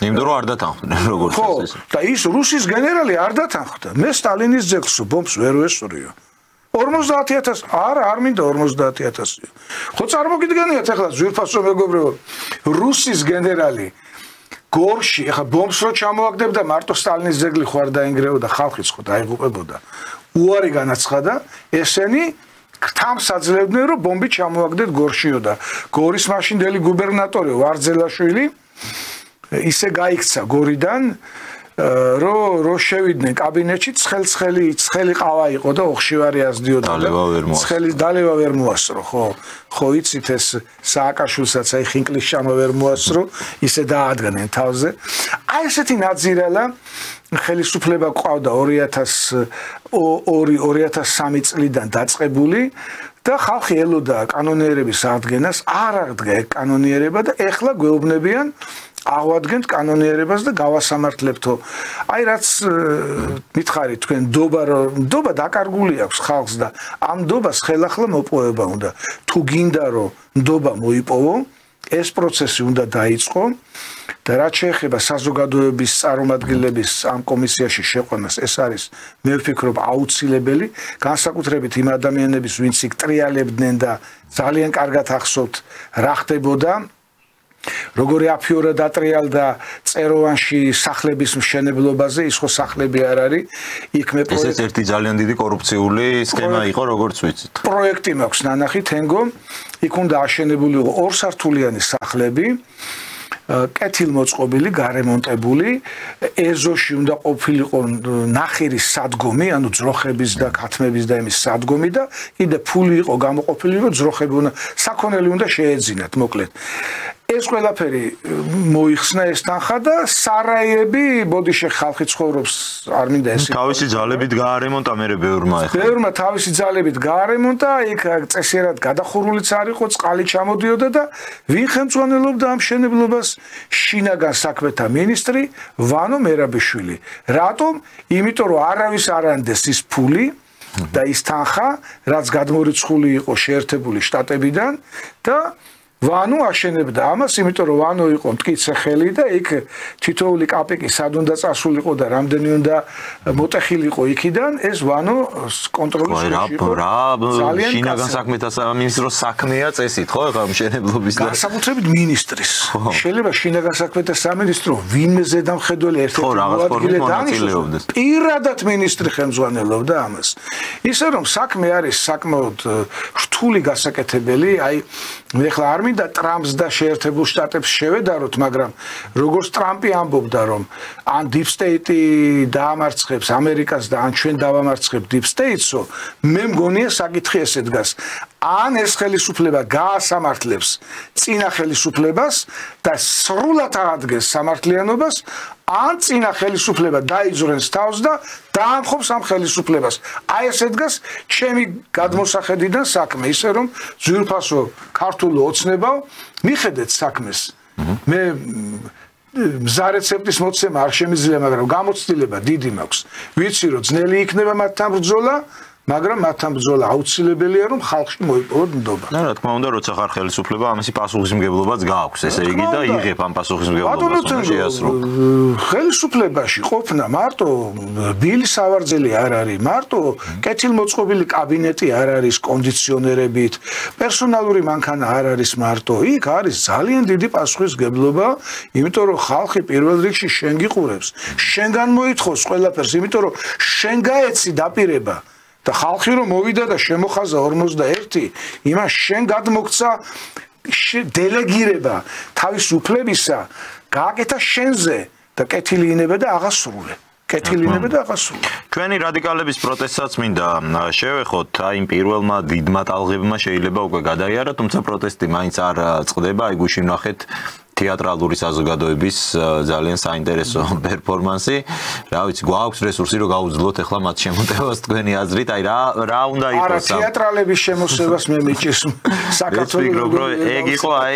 S1: იმიტომ რომ არ დათანხმდნენ როგორც ეს.
S2: და ის რუსის გენერალი არ დათანხმდა. მე სტალინის ძეგლს ბომბს ვერ ვესურიო. 50,000 არ მინდა 50,000. ხო წარმოგიდგენიათ ახლა ძვირფასო მეგობრებო, რუსის გენერალი გორში, ახლა ბომბს რო ჩამოაგდებდა, მარტო სტალინის ძეგლი ხო არ დაინგრეოდა, ხალხიც ხო დაიღუპებოდა. უარი განაცხადა, ესენი თამს აძლევდნენ, რომ ბომბი ჩამოაგდეთ გორშიო და გორის მაშინდელი გუბერნატორი ვარძელაშვილი ისე გაიქცა გორიდან, რო შევიდნენ კაბინეტში, ცხელი ყავა იყო და ოხშივარი ასდიოდა. დალევა ვერ მოასრო, ხო იცით ეს სააკაშვილსაც აი ხინკლის შამა ვერ მოასრო, ისე დაადგნენ თავზე. აი ესეთი ნაძირალა ხელისუფლება ყავდა 2002-2003 წლიდან დაწყებული და ხალხი ელოდა კანონიერების აღდგენას, არ აღდგა ეგ კანონიერება და ეხლა გვეუბნებიან აღვადგენთ კანონიერებას და გავასამართლებთო. აი რაც მითხარით თქვენ ნდობა დაკარგული აქვს ხალხს და ამ ნდობას ხელახლა მოპოვება უნდა. თუ გინდა რომ ნდობა მოიპოვო, ეს პროცესი უნდა დაიწყო და რაც შეეხება საზოგადოების წარმომადგენლების ამ კომისიაში შეყვანას, ეს არის მე ვფიქრობ აუცილებელი, განსაკუთრებით იმ ადამიანების, ვინც იქ ტრიალებდნენ და ძალიან კარგად ახსოვთ რა ხდებოდა. როგორი აფიორა დატრიალდა წეროვანში სახლების მშენებლობაზე, ის ხო სახლები არ არის. იქ მე
S1: ესეც ერთი ძალიან დიდი კორუფციული სქემა იყო, როგორც ვიცით.
S2: პროექტი მაქვს ნანახი თენგო, იქ უნდა აშენებულიყო 2 სართულიანი სახლები, კეთილმოწყობილი, გარემონტებული, ეზოში უნდა ყოფილიყო ნახირის სადგომი, ანუ ძროხების და ქათმების და იმის სადგომი და კიდე ფული იყო გამოყოფილი, რომ ძროხები უნდა საქონელი უნდა შეეძინათ, მოკლედ. ეს ყველაფერი მოიხსნა ეს თანხა და სარაიები, ბოდიში ხალხი ცხოვრობს, არ მინდა ეს.
S1: თავისი ძალებით გაარემონტა მე ბევრმა ეხლა.
S2: ბევრმა თავისი ძალებით გაარემონტა, იქ წესიერად გადახურულიც არ იყო, წყალი ჩამოდიოდა და ვინ ხელმძღვანელობდა ამ მშენებლობას? შინაგან საქმეთა მინისტრი ვანო მერაბიშვილი. რატომ? იმიტომ რომ არავის არ ანდეს ის ფული და ის თანხა, რაც გადმორიცხული იყო შეერთებული შტატებიდან და ვანო აშენებდა ამას, იმიტომ რომ ვანო იყო მტკიცე ხელი და იქ თითოეული კაპიკი სად უნდა წასულიყო და რამდენი უნდა მოტეხილიყო იქიდან, ეს ვანო კონტროლის ქვეშ იყო.
S1: ძალიან შინაგან საქმეთა სამინისტროს საქმეა წესით, ხო, ხა მშენებლობის და
S2: განსაკუთრებით მინისტრის. შეიძლება შინაგან საქმეთა სამინისტრო ვინმე ზედამხედველი ერთ-ერთი მოადგილე დანიშნოს, პირადად მინისტრი ხელმძღვანელობდა ამას. ისე რომ საქმე არის საკმაოდ რთული გასაკეთებელი, აი მე ხლა არ მინდა ტრამპს და შეერთებულ შტატებს შევედაროთ, მაგრამ როგორც ტრამპი ამბობდა, რომ ან დიპ სტეიტი დაამარცხებს ამერიკას და ან ჩვენ დავამარცხებთ დიპ სტეიტსო, მე მგონია საკითხი ესე დგას. ან ეს ხელისუფლება გაასამართლებს წინა ხელისუფლებას და სრულად აღადგენს სამართლიანობას, ან წინა ხელისუფლება დაიძვრენს თავს და დაამხობს ამ ხელისუფლებას. აი ესე დგას ჩემი გადმოსახედიდან საქმე, ისე რომ ძვირფასო ქართულ ოცნებავ მიხედეთ საქმეს. მე მზა რეცეპტის მოცემა არ შემიძლია, მაგრამ გამოცდილება დიდი მაქვს. ვიცი რომ ძნელი იქნება მათთან ბრძოლა, მაგრამ მათთან ბრძოლა აუცილებელია, რომ ხალხში მოიპოვოთ ნდობა.
S1: რა თქმა უნდა, როცა ხარ ხელისუფლება, ამისი პასუხისმგებლობაც გააქვს, ესე იგი და იღებ ამ პასუხისმგებლობას შეასრულო.
S2: ხელისუფლებაში ყოფნა მარტო ბილი სავარძელი არ არის, მარტო კეთილმოწყობილი კაბინეტი არ არის კონდიციონერებით, პერსონალური მანქანა არ არის მარტო. იქ არის ძალიან დიდი პასუხისმგებლობა, იმიტომ რომ ხალხი პირველ რიგში შენ გიყურებს, შენგან მოითხოვს ყველაფერს, იმიტომ რომ შენ გაეცი დაპირება. და ხალხი რომ მოვიდა და შემოხაზა 41, იმას შენ გადმოგცა დელეგირება თავის უფლებისა, გააკეთა შენზე და კეთილი ინება და აღასრულე. ჩვენი რადიკალების პროტესტსაც მინდა შევეხოთ, აი იმ პირველმა დიდმა ტალღებმა შეიძლება უკვე გადაიარა, თუმცა პროტესტი მაინც არ წყდება, აი გუშინ ნახეთ
S1: თეატრალური საზოგადოების ძალიან საინტერესო პერფორმანსი. რა ვიცი, გვაქვს რესურსი რომ გავუძლოთ ახლა მათ შემოტევას თქვენი აზრით, აი რა უნდა იყოს?
S2: არა, თეატრალების შემოსევას მე მიჭირს საქართველოს.
S1: ეგ იყო აი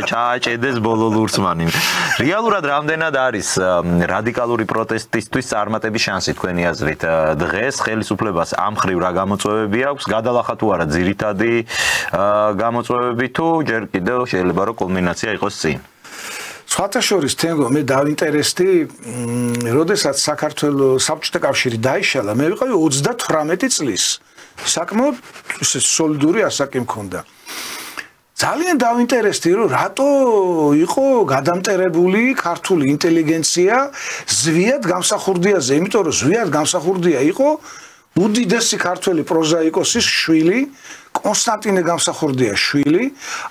S1: ჩააჭედეს ბოლო ლურსმანი. რეალურად რამდენად არის რადიკალური პროტესტისთვის წარმატების შანსი თქვენი აზრით? დღეს ხელისუფლებას ამ ხრივ რა გამოწვევები აქვს? გადალახა თუ არა ძირითადი გამოწვევები თუ ჯერ კიდევ შეიძლება რომ კულმინაცია იყოს წინ?
S2: სხვათა შორის თენგო მე დავინტერესდი, როდესაც საქართველოს საბჭოთა კავშირი დაიშალა, მე ვიყავი 38 წლის. საკმაოდ სოლიდური ასაკი მქონდა. ძალიან დავინტერესდი, რომ რატო იყო გადამტერებული ქართული ინტელიგენცია ზვიად გამსახურდიაზე, იმიტომ რომ ზვიად გამსახურდია იყო უდიდესი ქართველი პროზაიკოსის შვილი, კონსტანტინე გამსახურდიას შვილი,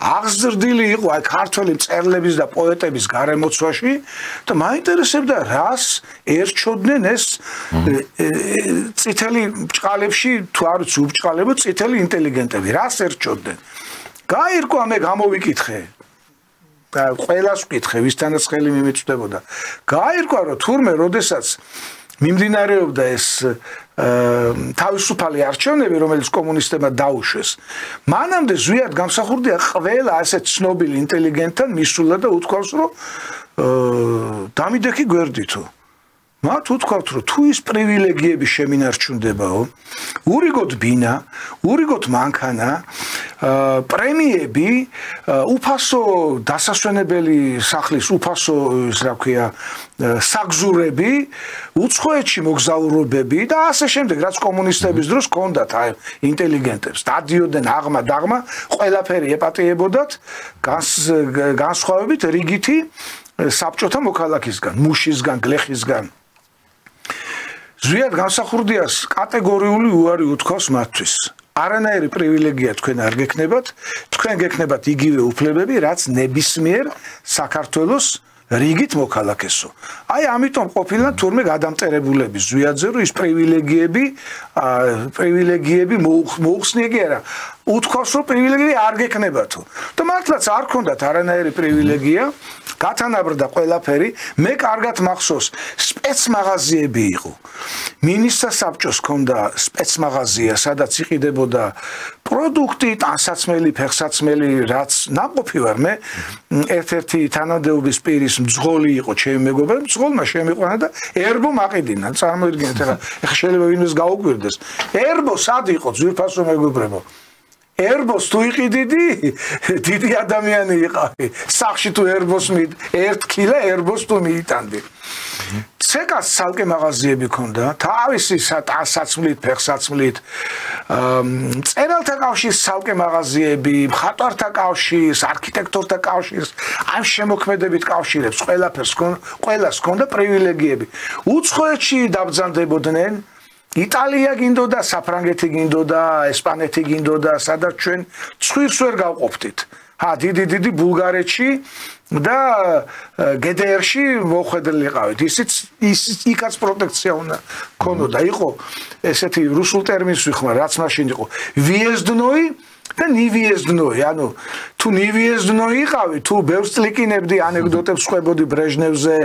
S2: აღზრდილი იყო აი ქართველი მწერლების და პოეტების გარემოცვაში და მაინტერესებდა რას ერჩოდნენ ეს წითელი ბჭყალებში, თუ არ ვიცი უბჭყალებო, წითელი ინტელიგენტები, რას ერჩოდნენ? გაირკვა, მე გამოვიკითხე. ყველას ვკითხე, ვისთანაც ხელი მიმეწვდებოდა. გაირკვა, რომ თურმე როდესაც მიმდინარეობდა ეს თავისუფალი არჩევნები, რომელიც კომუნისტებმა დაუშვეს. მანამდე ზვიად გამსახურდია ყველა ასეთ ცნობილ ინტელიგენტთან მისულა და უთქვავს, რომ დამიდექი გვერდითო. მათ უთქვათ, რომ თუ ის პრივილეგიები შემინარჩუნდებაო, ურიგოთ ბინა, ურიგოთ მანქანა, პრემიები, უფასო დასასვენებელი სახლის უფასო, რა ქვია, საგზურები, უცხოეთში მოგზაურობები და ასე შემდეგ, რაც კომუნისტების დროს ჰქონდათ აი ინტელიგენტებს. დადიოდნენ აღმა-დაღმა, ყველაფერი ეპატიებოდათ, განსხვავებით რიგითი საბჭოთა მოქალაქისგან, მუშისგან, გლეხისგან. ზვიად გამსახურდიას კატეგორიული უარი უთქვავს მათთვის. არანაირი პრივილეგია თქვენ არ გექნებათ, თქვენ გექნებათ იგივე უფლებები, რაც ნებისმიერ საქართველოს რიგით მოქალაქესო. აი ამიტომ ყოფილა თურმე გადამტერებულები ზვიადზე, რომ ის პრივილეგიები მოუხსნია კი არა. უთქვავს, რომ პრივილეგიები არ გექნებათო. და მართლაც არ ქონდათ არანაირი პრივილეგია. გათანაბრდა ყველაფერი, მე კარგად მახსოვს, სპეცმაღაზიები იყო. მინისტრთა საბჭოს ჰქონდა სპეცმაღაზია, სადაც იყიდებოდა პროდუქტი, ტანსაცმელი, ფეხსაცმელი, რაც ნამყოფი ვარ მე, ერთ-ერთი თანამდებობის პირის მძღოლი იყო ჩემი მეგობარი, მძღოლმა შემიყვანა და ერბო მაყიდინა, წარმოიდგინეთ ახლა შეიძლება ვინმეს გაუკვირდეს. ერბო სად იყო ძვირფასო მეგობრებო? ერბოს თუ იყიდიდი, დიდი ადამიანი იყავი. სახში თუ ერბოს 1 კილა ერბოს თუ მიიტანდი. ცეკას ცალკე მაღაზიები ქონდა, თავისი საცმლით, ფეხსაცმლით, მწერალთა კავშირის ცალკე მაღაზიები, მხატვართა კავშირის, არქიტექტორთა კავშირის, ამ შემოქმედებით კავშირებს ყველას ქონდა პრივილეგიები. უცხოეთში დაბრძანდებოდნენ, იტალია გინდოდა, საფრანგეთი გინდოდა, ესპანეთი გინდოდა, სადაც ჩვენ ცხვირს ვერ გავყოფდით. დიდი ბულგარეთში და გდრ-ში მოხვედრილი ყავით. ისიც იქაც პროტექცია უნდა ქონოდა. იყო ესეთი რუსულ ტერმინს ვიხმარ, რაც მაშინ იყო ვიეზდნოი და ნივიეზდნოი. ანუ თუ ნივიეზდნოი იყავი, თუ ბევრს წლიკინებდი ანეკდოტებს ხვებოდი ბრეჟნევზე,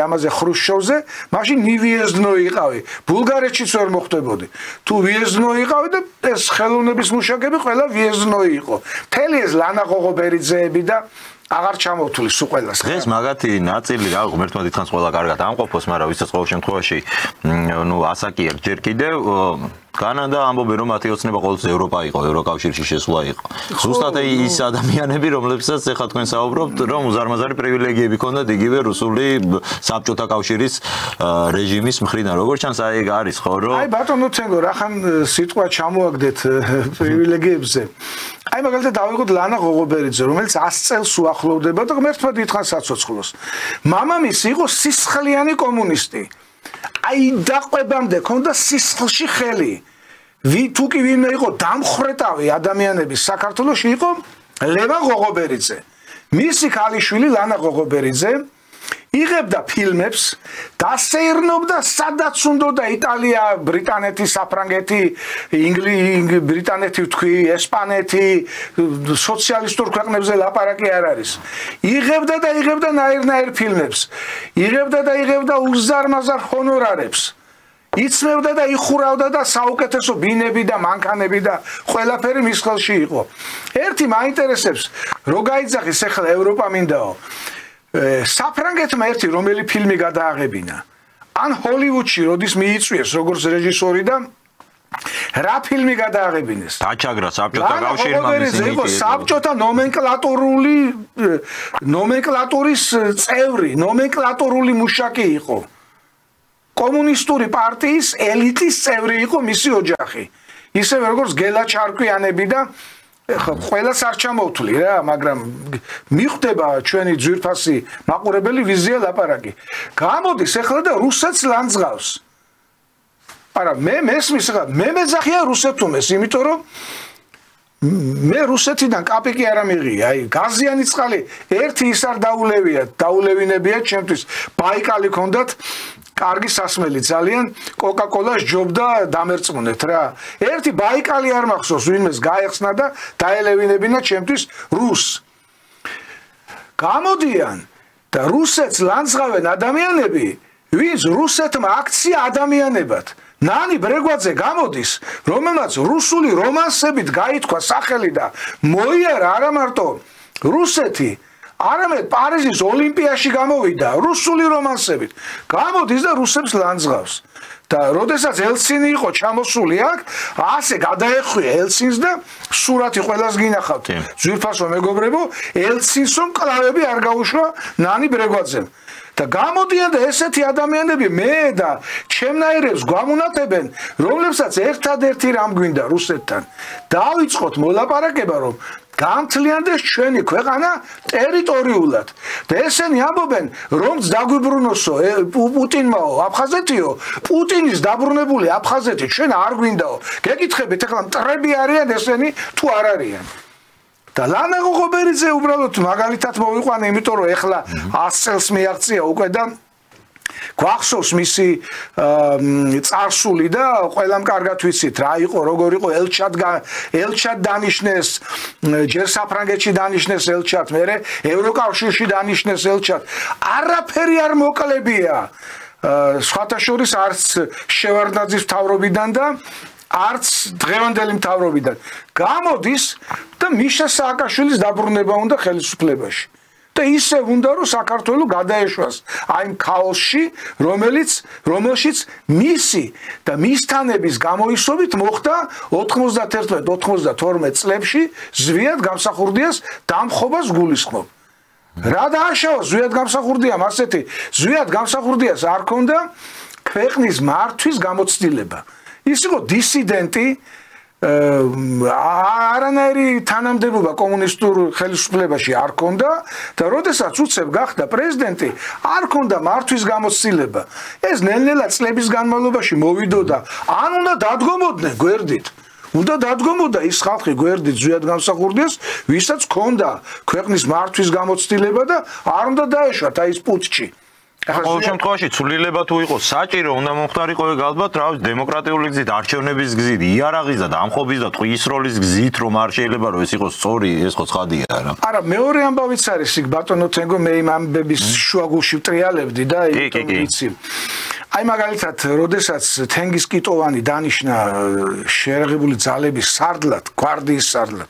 S2: ამაზე ხრუშჩოვზე, მაშინ ნივიეზდნოი იყავი. ბულგარეთშიც ვერ მოხვდებოდი. თუ ვიეზდნოი იყავი და ეს ხელოვნების მუშაკები ყველა ვიეზდნოი იყო. მთელი ეს ლანა ღოღობერიძეები და აღარ ჩამოვთვლი სულ ყველას.
S1: დღეს მაგათი ნაწილი რა ღმერთმა დიდხანს ყველა კარგად ამყოფოს, მაგრამ ვისაც ყოველ შემთხვევაში ასაკი აქვს ჯერ კიდევ კანადა ამბობენ რომ მათი ოცნება ყოველთვის ევროპა იყო, ევროკავშირში შესვლა იყო. ზუსტად ის ადამიანები, რომლებსაც ახლა თქვენ საუბრობთ, რომ უზარმაზარი პრივილეგიები ჰქონდათ იგივე რუსული საბჭოთა კავშირის რეჟიმის მხრიდან. როგორც ჩანს, აი ეგ არის ხო, რომ
S2: აი ბატონო თენგო, რახან სიტყვა ჩამოაგდეთ პრივილეგიებზე. აი მაგალითად დავიღოთ ლანა ღოღობერიძე, რომელიც 100 წელს უახლოვდება და ღმერთმა დიდხანს საცოცხლოს. მამამისი იყო სისხლიანი კომუნისტი. აი დაყვებამდე ქონდა სისხლში ხელი. თუ კი ვინმე იყო დამხრეტავი ადამიანების საქართველოში იყო ლევან ღოღობერიძე. მისი ქალიშვილი ლანა ღოღობერიძე იღებდა ფილმებს, დასეირნობდა სადაც უნდა იტალია, ბრიტანეთი, საფრანგეთი, ბრიტანეთი ვთქვი, ესპანეთი, სოციალისტურ ქვეყნებზე ლაპარაკი არ არის. იღებდა და იღებდა ნაირ-ნაირ ფილმებს. იღებდა და იღებდა უზარმაზარ ჰონორარებს. იცმევდა და იხურავდა და საუკეთესო ბინები და მანქანები და ყველაფერი მის ხელში იყო. ერთი მაინტერესებს, რო გაიძახის ახლა ევროპა მინდაო. საფრანგეთმა ერთი რომელი ფილმი გადააღებინა. ან ჰოლივუდში როდის მიიწვიეს როგორც რეჟისორი და რა ფილმი გადააღებინეს.
S1: დაჩაგრა საბჭოთა კავშირმა
S2: იყო საბჭოთა ნომენკლატურის წევრი, ნომენკლატურული მუშაკი იყო. კომუნისტური პარტიის ელიტის წევრი იყო მისი ოჯახი. ისევე როგორც გელა ჩარკვიანები და ყველას არ ჩამოვთვლი რა, მაგრამ მიხვდება ჩვენი ძვირფასი მაყურებელი ვიზია ლაპარაკი. გამოდის ახლა და რუსეთს ლანძღავს. არა, მე მესმის ხა, მე მეძახია რუსეთუმეს, იმიტომ რომ მე რუსეთიდან კაპიკი არ ამიღია. აი, გაზიანი წყალი ერთი ის არ დაულევინებია ჩემთვის. ბაიკალი ქონდათ კარგი სასმელი ძალიან კოკა-კოლას ჯობდა დამერწმუნეთ რა. ერთი ბაიკალი არ მახსოვს ვინმეს გაეხსნა და დაელევინებინა ჩემთვის რუსს. გამოდიან და რუსეთს ლანძღავენ ადამიანები, ვინც რუსეთმა აქცია ადამიანებად. ნანი ბრეგვაძე გამოდის, რომელმაც რუსული რომანსებით გაითქვა სახელი და მოიარა არა მარტო რუსეთი, არამედ პარიზის ოლიმპიაში გამოვიდა რუსული რომანსებით. გამოდის და რუსებს ლანძღავს. და როდესაც ელცინი იყო ჩამოსული აქ, ასე გადაეხვია ელცინს და სურათი ყველას გინახავთ. ძვირფასო მეგობრებო, ელცინსო კლავები არ გაუშვა ნანი ბრეგვაძემ. და გამოდიან და ესეთი ადამიანები მე და ჩემნაირებს გვამონათებენ, რომლებსაც ერთადერთი რამ გვინდა რუსეთთან. დავიწყოთ მოლაპარაკება, რომ გამთლიანდეს ჩვენი ქვეყანა ტერიტორიულად. და ესენი ამბობენ, რომც დაგვიბრუნოსო პუტინმაო აფხაზეთიო, პუტინის დაბრუნებული აფხაზეთი ჩვენ არ გვინდაო. გეკითხებით ახლა მტრები არიან ესენი თუ არ არიან? და ლანა ღოღობერიძე უბრალოდ მაგალითად მოვიყვანე, იმიტომ რომ ეხლა 100 წელს მიაღწია უკვე და გვახსოვს მისი წარსული და ყველამ კარგად ვიცით რა იყო, როგორ იყო ელჩად დანიშნეს, ჯერ საფრანგეთში დანიშნეს ელჩად, მერე ევროკავშირში დანიშნეს ელჩად. არაფერი არ მოკლებია. სხვათა შორის არც შევარდნაძის მთავრობიდან და არც დღევანდელი მთავრობიდან. გამოდის და მიშა სააკაშვილის დაბრუნება უნდა ხელისუფლებაში. და ისე უნდა რომ საქართველოს გადაეშვას აი ქაოსში, რომელშიც მისი და მისთანების გამოისობით მოხდა 91-92 წლებში ზვიად გამსახურდიას დამხობას გულისხმობ. რა დააშავა ზვიად გამსახურდიამ ასეთი? ზვიად გამსახურდიას არ ქონდა ქვეყნის მართვის გამოცდილება. ის იყო დისიდენტი, არანაირი თანამდებობა კომუნისტურ ხელისუფლებაში არ ქონდა და როდესაც უცებ გახდა პრეზიდენტი, არ ქონდა მართვის გამოცდილება. ეს ნელ-ნელა წლების განმავლობაში მოვიდოდა, ან უნდა დადგომოდნენ გვერდით. უნდა დადგომოდა ის ხალხი გვერდით ზვიად გამსახურდიას, ვისაც ქონდა ქვეყნის მართვის გამოცდილება და არ უნდა დაეშვათ აი ეს პუტჩი.
S1: ყოველ შემთხვევაში ცვლილება თუ იყო საჭირო, უნდა მომხდარიყო ალბათ რა დემოკრატიული გზით, არჩევნების გზით, იარაღის და დამხობის და ტყვის როლის გზით, რომ არ შეიძლება რომ ეს იყოს სწორი, ეს ხო ცხადია რა. არა,
S2: მეორე ამბავიც არის იქ ბატონო თენგო, მე იმ ამბების შუაგულში ვტრიალებდი და იმიტომ ვიცი. აი მაგალითად, როდესაც თენგიზ კიტოვანი დანიშნა შეერაღებული ძალების სარდლად, გვარდიის სარდლად,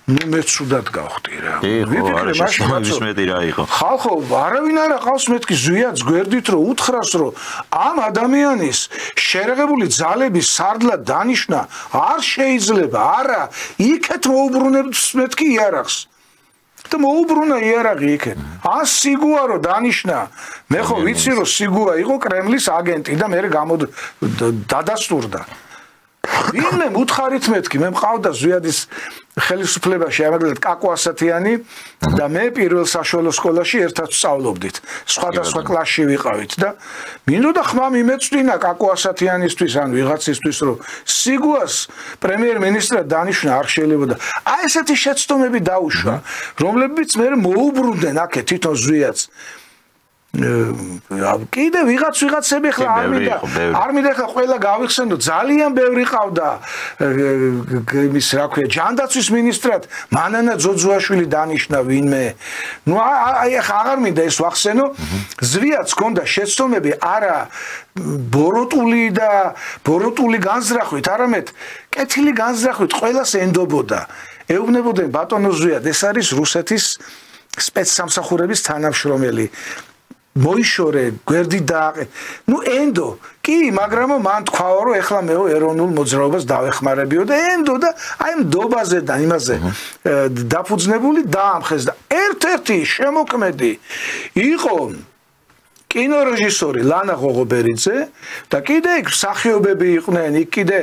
S2: ნუ მე ცუდად გავხდი რა.
S1: ვიფიქრე მაშინ რა იყო.
S2: ხალხო, არავინ არ აყავს მეთქი ზვიადს გვერდით რომ უთხრას რომ ამ ადამიანის შეერაღებული ძალების სარდლად დანიშნა არ შეიძლება, არა, იქეთ მოუბრუნებს მეთქი იარაღს. და მოუბრუნა იარაღი იქეთ. ან სიგუა რო დანიშნა, მე ხო ვიცი რომ სიგუა იყო კრემლის აგენტი და მე დადასტურდა. ვინმე უთხარით მეთქი, მე მყავდა ზვიადის ხელისუფლებაში ამაგლად კაკო ასათიანი და მე პირველ საშუალო სკოლაში ერთად სწავლობდით. სხვადასხვა კლასში ვიყავით და მინდოდა ხმა მიმეწვდინა კაკო ასათიანისთვის ან ვიღაცისთვის რომ სიგუას პრემიერ-მინისტრად დანიშნა არ შეიძლებოდა. აი ესეთი შეცდომები დაუშვა, რომლებიც მე მოუბრუნდნენ აქეთ თვითონ ზვიადს. კიდე ვიღაცები ხლა არ მინდა ხლა ყველა გავიხსენო ძალიან ბევრი ყავდა იმის რა ქვია ჯანდაცვის მინისტრად მანანა ძოძუაშვილი დანიშნა ვინმე ნუ აი ხა აღარ მინდა ეს ვახსენო ზვიაც ჰქონდა შეცდომები არა ბოროტული განზრახვით არამედ კეთილი განზრახვით ყველას ენდობოდა ეუბნებოდნენ ბატონო ზვიად ეს არის რუსეთის სპეცსამსახურების თანამშრომელი მოიშორე გვერდი დააყე ნუ ენდო კი მაგრამ მან თქვაო რომ ეხლა მე ეროვნულ მოძრაობას დავეხმარებიო და ენდო და აი მდობაზე და იმაზე დაფუძნებული დაამხეს და ერთ-ერთი შემოქმედი იყო კინორეჟისორი ლანა ღოღობერიძე და კიდე იქ მსახიობები იყვნენ იქ კიდე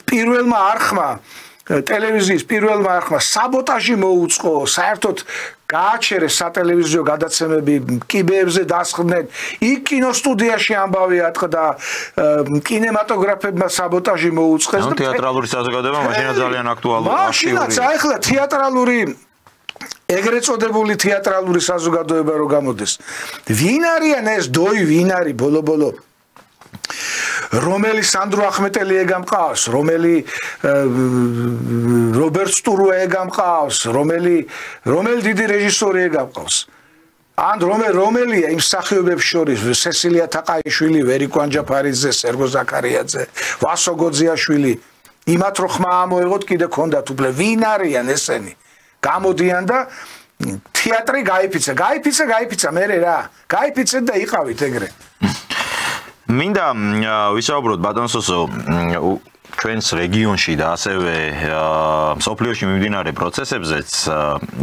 S2: პირველმა არხმა ტელევიზიის პირველმა არხმა საბოტაჟი მოუწყო საერთოდ გააჩერეს სატელევიზიო გადაცემები კიბეებზე დასხდნენ იქ კინოსტუდიაში ამბავი ატყდა კინემატოგრაფებმა საბოტაჟი მოუწყეს
S1: და თეატრალური საზოგადოება მაშინ ძალიან აქტუალურია
S2: მაშინაც ახლა თეატრალური ეგრეთ წოდებული თეატრალური საზოგადოება რო გამოდეს ვინ არიან ეს დოი ვინ არის ბოლო რომელი სანდრო ახმეტელი ეგამყავს რომელი რობერტ სტურუა ეგამყავს რომელი დიდი რეჟისორი ეგამყავს ან რომელია იმ მსახიობებს შორის სესილია თაყაიშვილი ვერიკო ანჯაფარიძე სერგო ზაქარიაძე ვასო გოძიაშვილი იმათ რო ხმა ამოიღოთ კიდე ქონდათ უფლე ვინ არიან ესენი გამოდიან და თეატრი გაიფიცა მე რა გაიფიცეთ და იყავით ეგრე
S1: მინდა ვისაუბროთ ბატონ სოსო ჩვენს რეგიონში და ასევე სოფლიოში მიმდინარე პროცესებზეც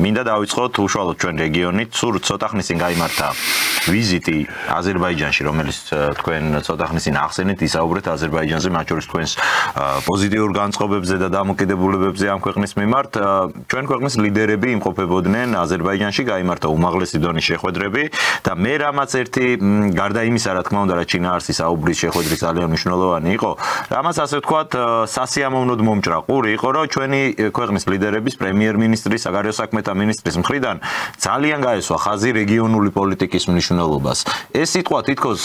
S1: მინდა დავიწყოთ უშუალოდ ჩვენ რეგიონით სულ ცოტა ხნის წინ გაიმართა ვიზიტი აზერბაიჯანში რომელიც თქვენ ცოტა ხნის წინ ახსენეთ ისაუბრეთ აზერბაიჯანზე მათ შორის თქვენს პოზიტიურ განწყობებზე და დამოკიდებულებებზე ამ ქვეყნის მიმართ ჩვენ ქვეყნის ლიდერები იმყოფებოდნენ აზერბაიჯანში გაიმართა უმაღლესი დონის შეხვედრები და მე რამაც ერთი გარდა იმისა რა თქმა უნდა რა ჩინაარსის საუბრის შეხვედრი ძალიან მნიშვნელოვანი იყო რამაც ასე ვთქვათ სასიამოვნოდ მომჭრაყური იყო რომ ჩვენი ქვეყნის ლიდერების პრემიერ-მინისტრის საგარეო საქმეთა მინისტრის მხრიდან ძალიან გაესვა ხაზი რეგიონული პოლიტიკის მნიშვნელობას. ეს სიტყვა თითქოს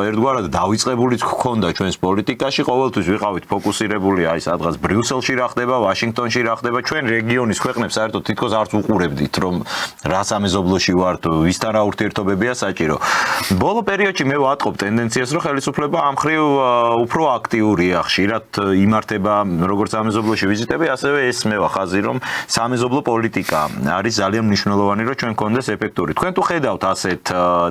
S1: ერთგვარად დავიწყებული ჰქონდა ჩვენს პოლიტიკაში, ყოველთვის ვიყავით ფოკუსირებული აი სადღაც ბრიუსელში რა ხდება, ვაშინგტონში რა ხდება, ჩვენ რეგიონის ქვეყნებს საერთოდ თითქოს არც უყურებდით რომ რა სამეზობლოში ვართ, ვისთან რა ურთიერთობებია საჭირო. ბოლო პერიოდში მე ვატყობ ტენდენციას რომ ხელისუფლება ამ ხრივ უფრო აქტიურია ხშირად იმართება როგორც სამეზობლოში ვიზიტები, ასევე ესმევა ხაზი რომ სამეზობლო პოლიტიკა არის ძალიან მნიშვნელოვანი რომ ჩვენ გქონდეს ეფექტური. თქვენ თუ ხედავთ ასეთ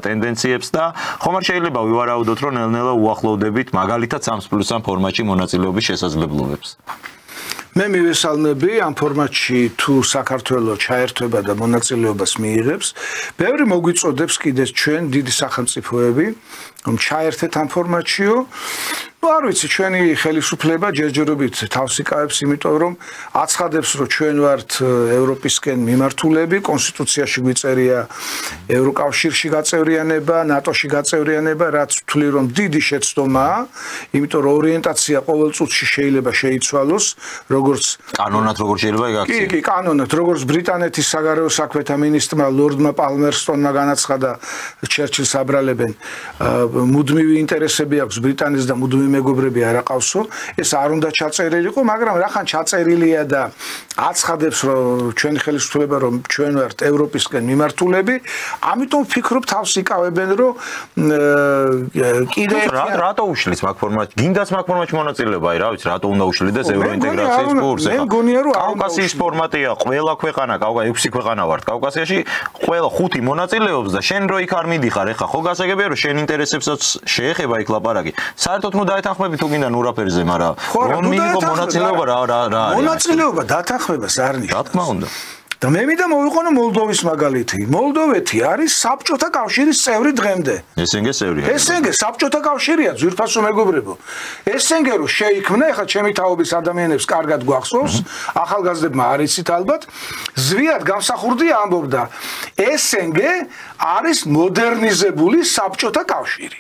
S1: ტენდენციებს და ხომ არ შეიძლება ვივარაუდოთ რომ ნელ-ნელა უახლოვდებით მაგალითად 3+3 ფორმატში მონაწილეობის შესაძლებლობებს.
S2: მე მივესალმები ამ ფორმატში თუ საქართველოს ჩაერთვება და მონაწილეობას მიიღებს, ბევრი მოგვიწოდებს კიდეც ჩვენ დიდი სახელმწიფოები რომ ჩაერთეთ ამ ფორმატშიო. Ну, არ ვიცი, ჩვენი ხელისუფლება ჯერჯერობით თავს იკავებს, იმიტომ რომ აცხადებს, რომ ჩვენ ვართ ევროპისკენ მიმართულები, კონსტიტუციაში გვიწერია ევროკავშირში გაწევრიანება, ნატოში გაწევრიანება, რაც ვთვლი, რომ დიდი შეცდომაა, იმიტომ რომ ორიენტაცია ყოველ წუთში შეიძლება შეიცვალოს, როგორც
S1: კანონად როგორ შეიძლება იგაქცია.
S2: კი, კანონად, როგორც ბრიტანეთის საგარეო საქმეთა მინისტრმა ლორდმა პალმერსტონმა განაცხადა ჩერჩილს აბრალებენ, მუდმივი ინტერესები აქვს ბრიტანეთის და მუდმივი მეგობრები არ აყავსო, ეს არ უნდა ჩაწერილიყო, მაგრამ რახან ჩაწერილია და აცხადებს, რომ ჩვენი ხელისუფლება რომ ჩვენ ვართ ევროპისკენ მიმართულები, ამიტომ ვფიქრობ თავს იკავებენ, რომ კიდე
S1: რატო უშლის მაგ ფორმატში? გინდას მაგ ფორმატში მონაწილეობა, აი რა ვიცი, რატო უნდა უშლიდეს ევროინტეგრაციის კურსზე?
S2: მე მგონია, რომ
S1: კავკასიის ფორმატია, ყველა ქვეყანა, 6 ქვეყანა ვართ კავკასიაში, ყველა 5 მონაწილეობს და შენ რო იქ არ მიდიხარ, ეხა ხო გასაგებია, რომ შენ ინტერესებსაც შეეხება იქ ლაპარაკი. საერთოდ ნუ დაეთანხმებით თუ გინდა ნურაფერზე, მაგრამ რომ მიიღო მონაწილეობა რა არის?
S2: მონაწილეობა დათანხმებას არ ნიშნავს.
S1: რა თქმა უნდა.
S2: და მე მინდა მოვიყვანო მოლდოვის მაგალითი. მოლდოვეთი არის საბჭოთა კავშირის წევრი დღემდე.
S1: ესენგე წევრია.
S2: ესენგე საბჭოთა კავშირია, ძვირფასო მეგობრებო. ესენგე რო შეიქმნა, ეხლა ჩემი თაობის ადამიანებს კარგად გვახსოვს, ახალგაზრდებმა არ იცით ალბათ, ზვიად გამსახურდი ამბობდა, ესენგე არის მოდერნიზებული საბჭოთა კავშირი,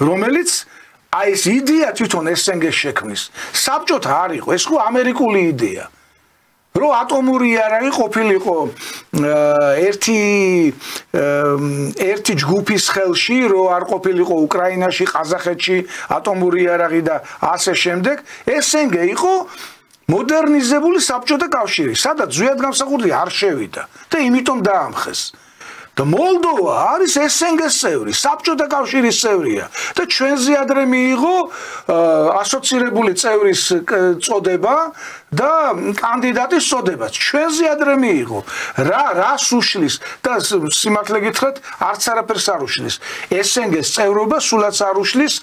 S2: რომელიც აი ეს იდეა თვითონ ესენგეს შექმნის. საბჭოთა არ იყო, ეს ხო ამერიკული იდეა. რომ ატომური იარაღი ყოფილიყო ერთი ჯგუფის ხელში, რომ არ ყოფილიყო უკრაინაში, ყაზახეთში ატომური იარაღი და ასე შემდეგ, SNG იყო მოდერნიზებული საბჭოთა კავშირი, სადაც ზვიად გამსახურდი არ შევიდა და იმიტომ დაამხეს. და მოლდოვა არის SNG-ის წევრი, საბჭოთა კავშირის წევრია და ჩვენზე ადრე მიიღო ასოცირებული წევრის წოდება და კანდიდატის წოდებაც. ჩვენზე ადრე მიიღო. რას უშლის და სიმართლე გითხრათ, არც არაფერს არ უშლის. SNG-ის წევრობა სულაც არ უშლის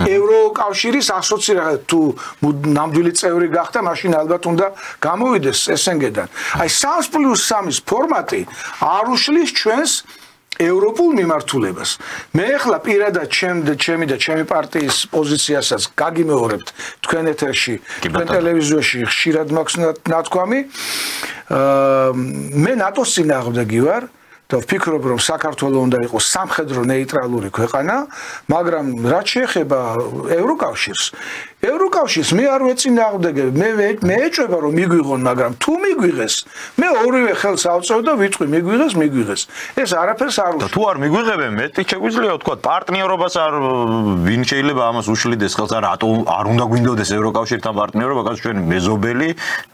S2: ევროკავშირის ასოცირება თუ ნამდვილი წევრი გახდა, მაშინ ალბათ უნდა გამოვიდეს SNG-დან. აი 3+3-ის ფორმატი არ უშლის ჩვენს ევროპულ მიმართულებას. მე ახლა პირადად ჩემი და ჩემი პარტიის პოზიციასაც გაგიმეორებთ თქვენ ეთერში, თქვენ ტელევიზიაში ხშირად მაქვს ნათქვამი. მე ნატოს წინააღმდეგი ვარ. და ვფიქრობ, რომ საქართველოს უნდა იყოს სამხედრო ნეიტრალური ქვეყანა, მაგრამ რაც შეეხება ევროკავშირს, ევროკავშირს მე არ ვეწინააღმდეგე, მე ეჭვება რომ მიგვიღონ, მაგრამ თუ მიგვიღეს, მე ორივე ხელს ავწევ და ვიტყვი მიგვიღეს. ეს არაფერს არ უშლის.
S1: თუ არ მიგვიღებენ, მეტი შეგვიძლია ვთქვა, პარტნიორობას არ ვინ შეიძლება ამას უშლიდეს ხელს, არ უნდა გვინდოდეს ევროკავშირთან პარტნიორობა, გას ჩვენ მეზობელი,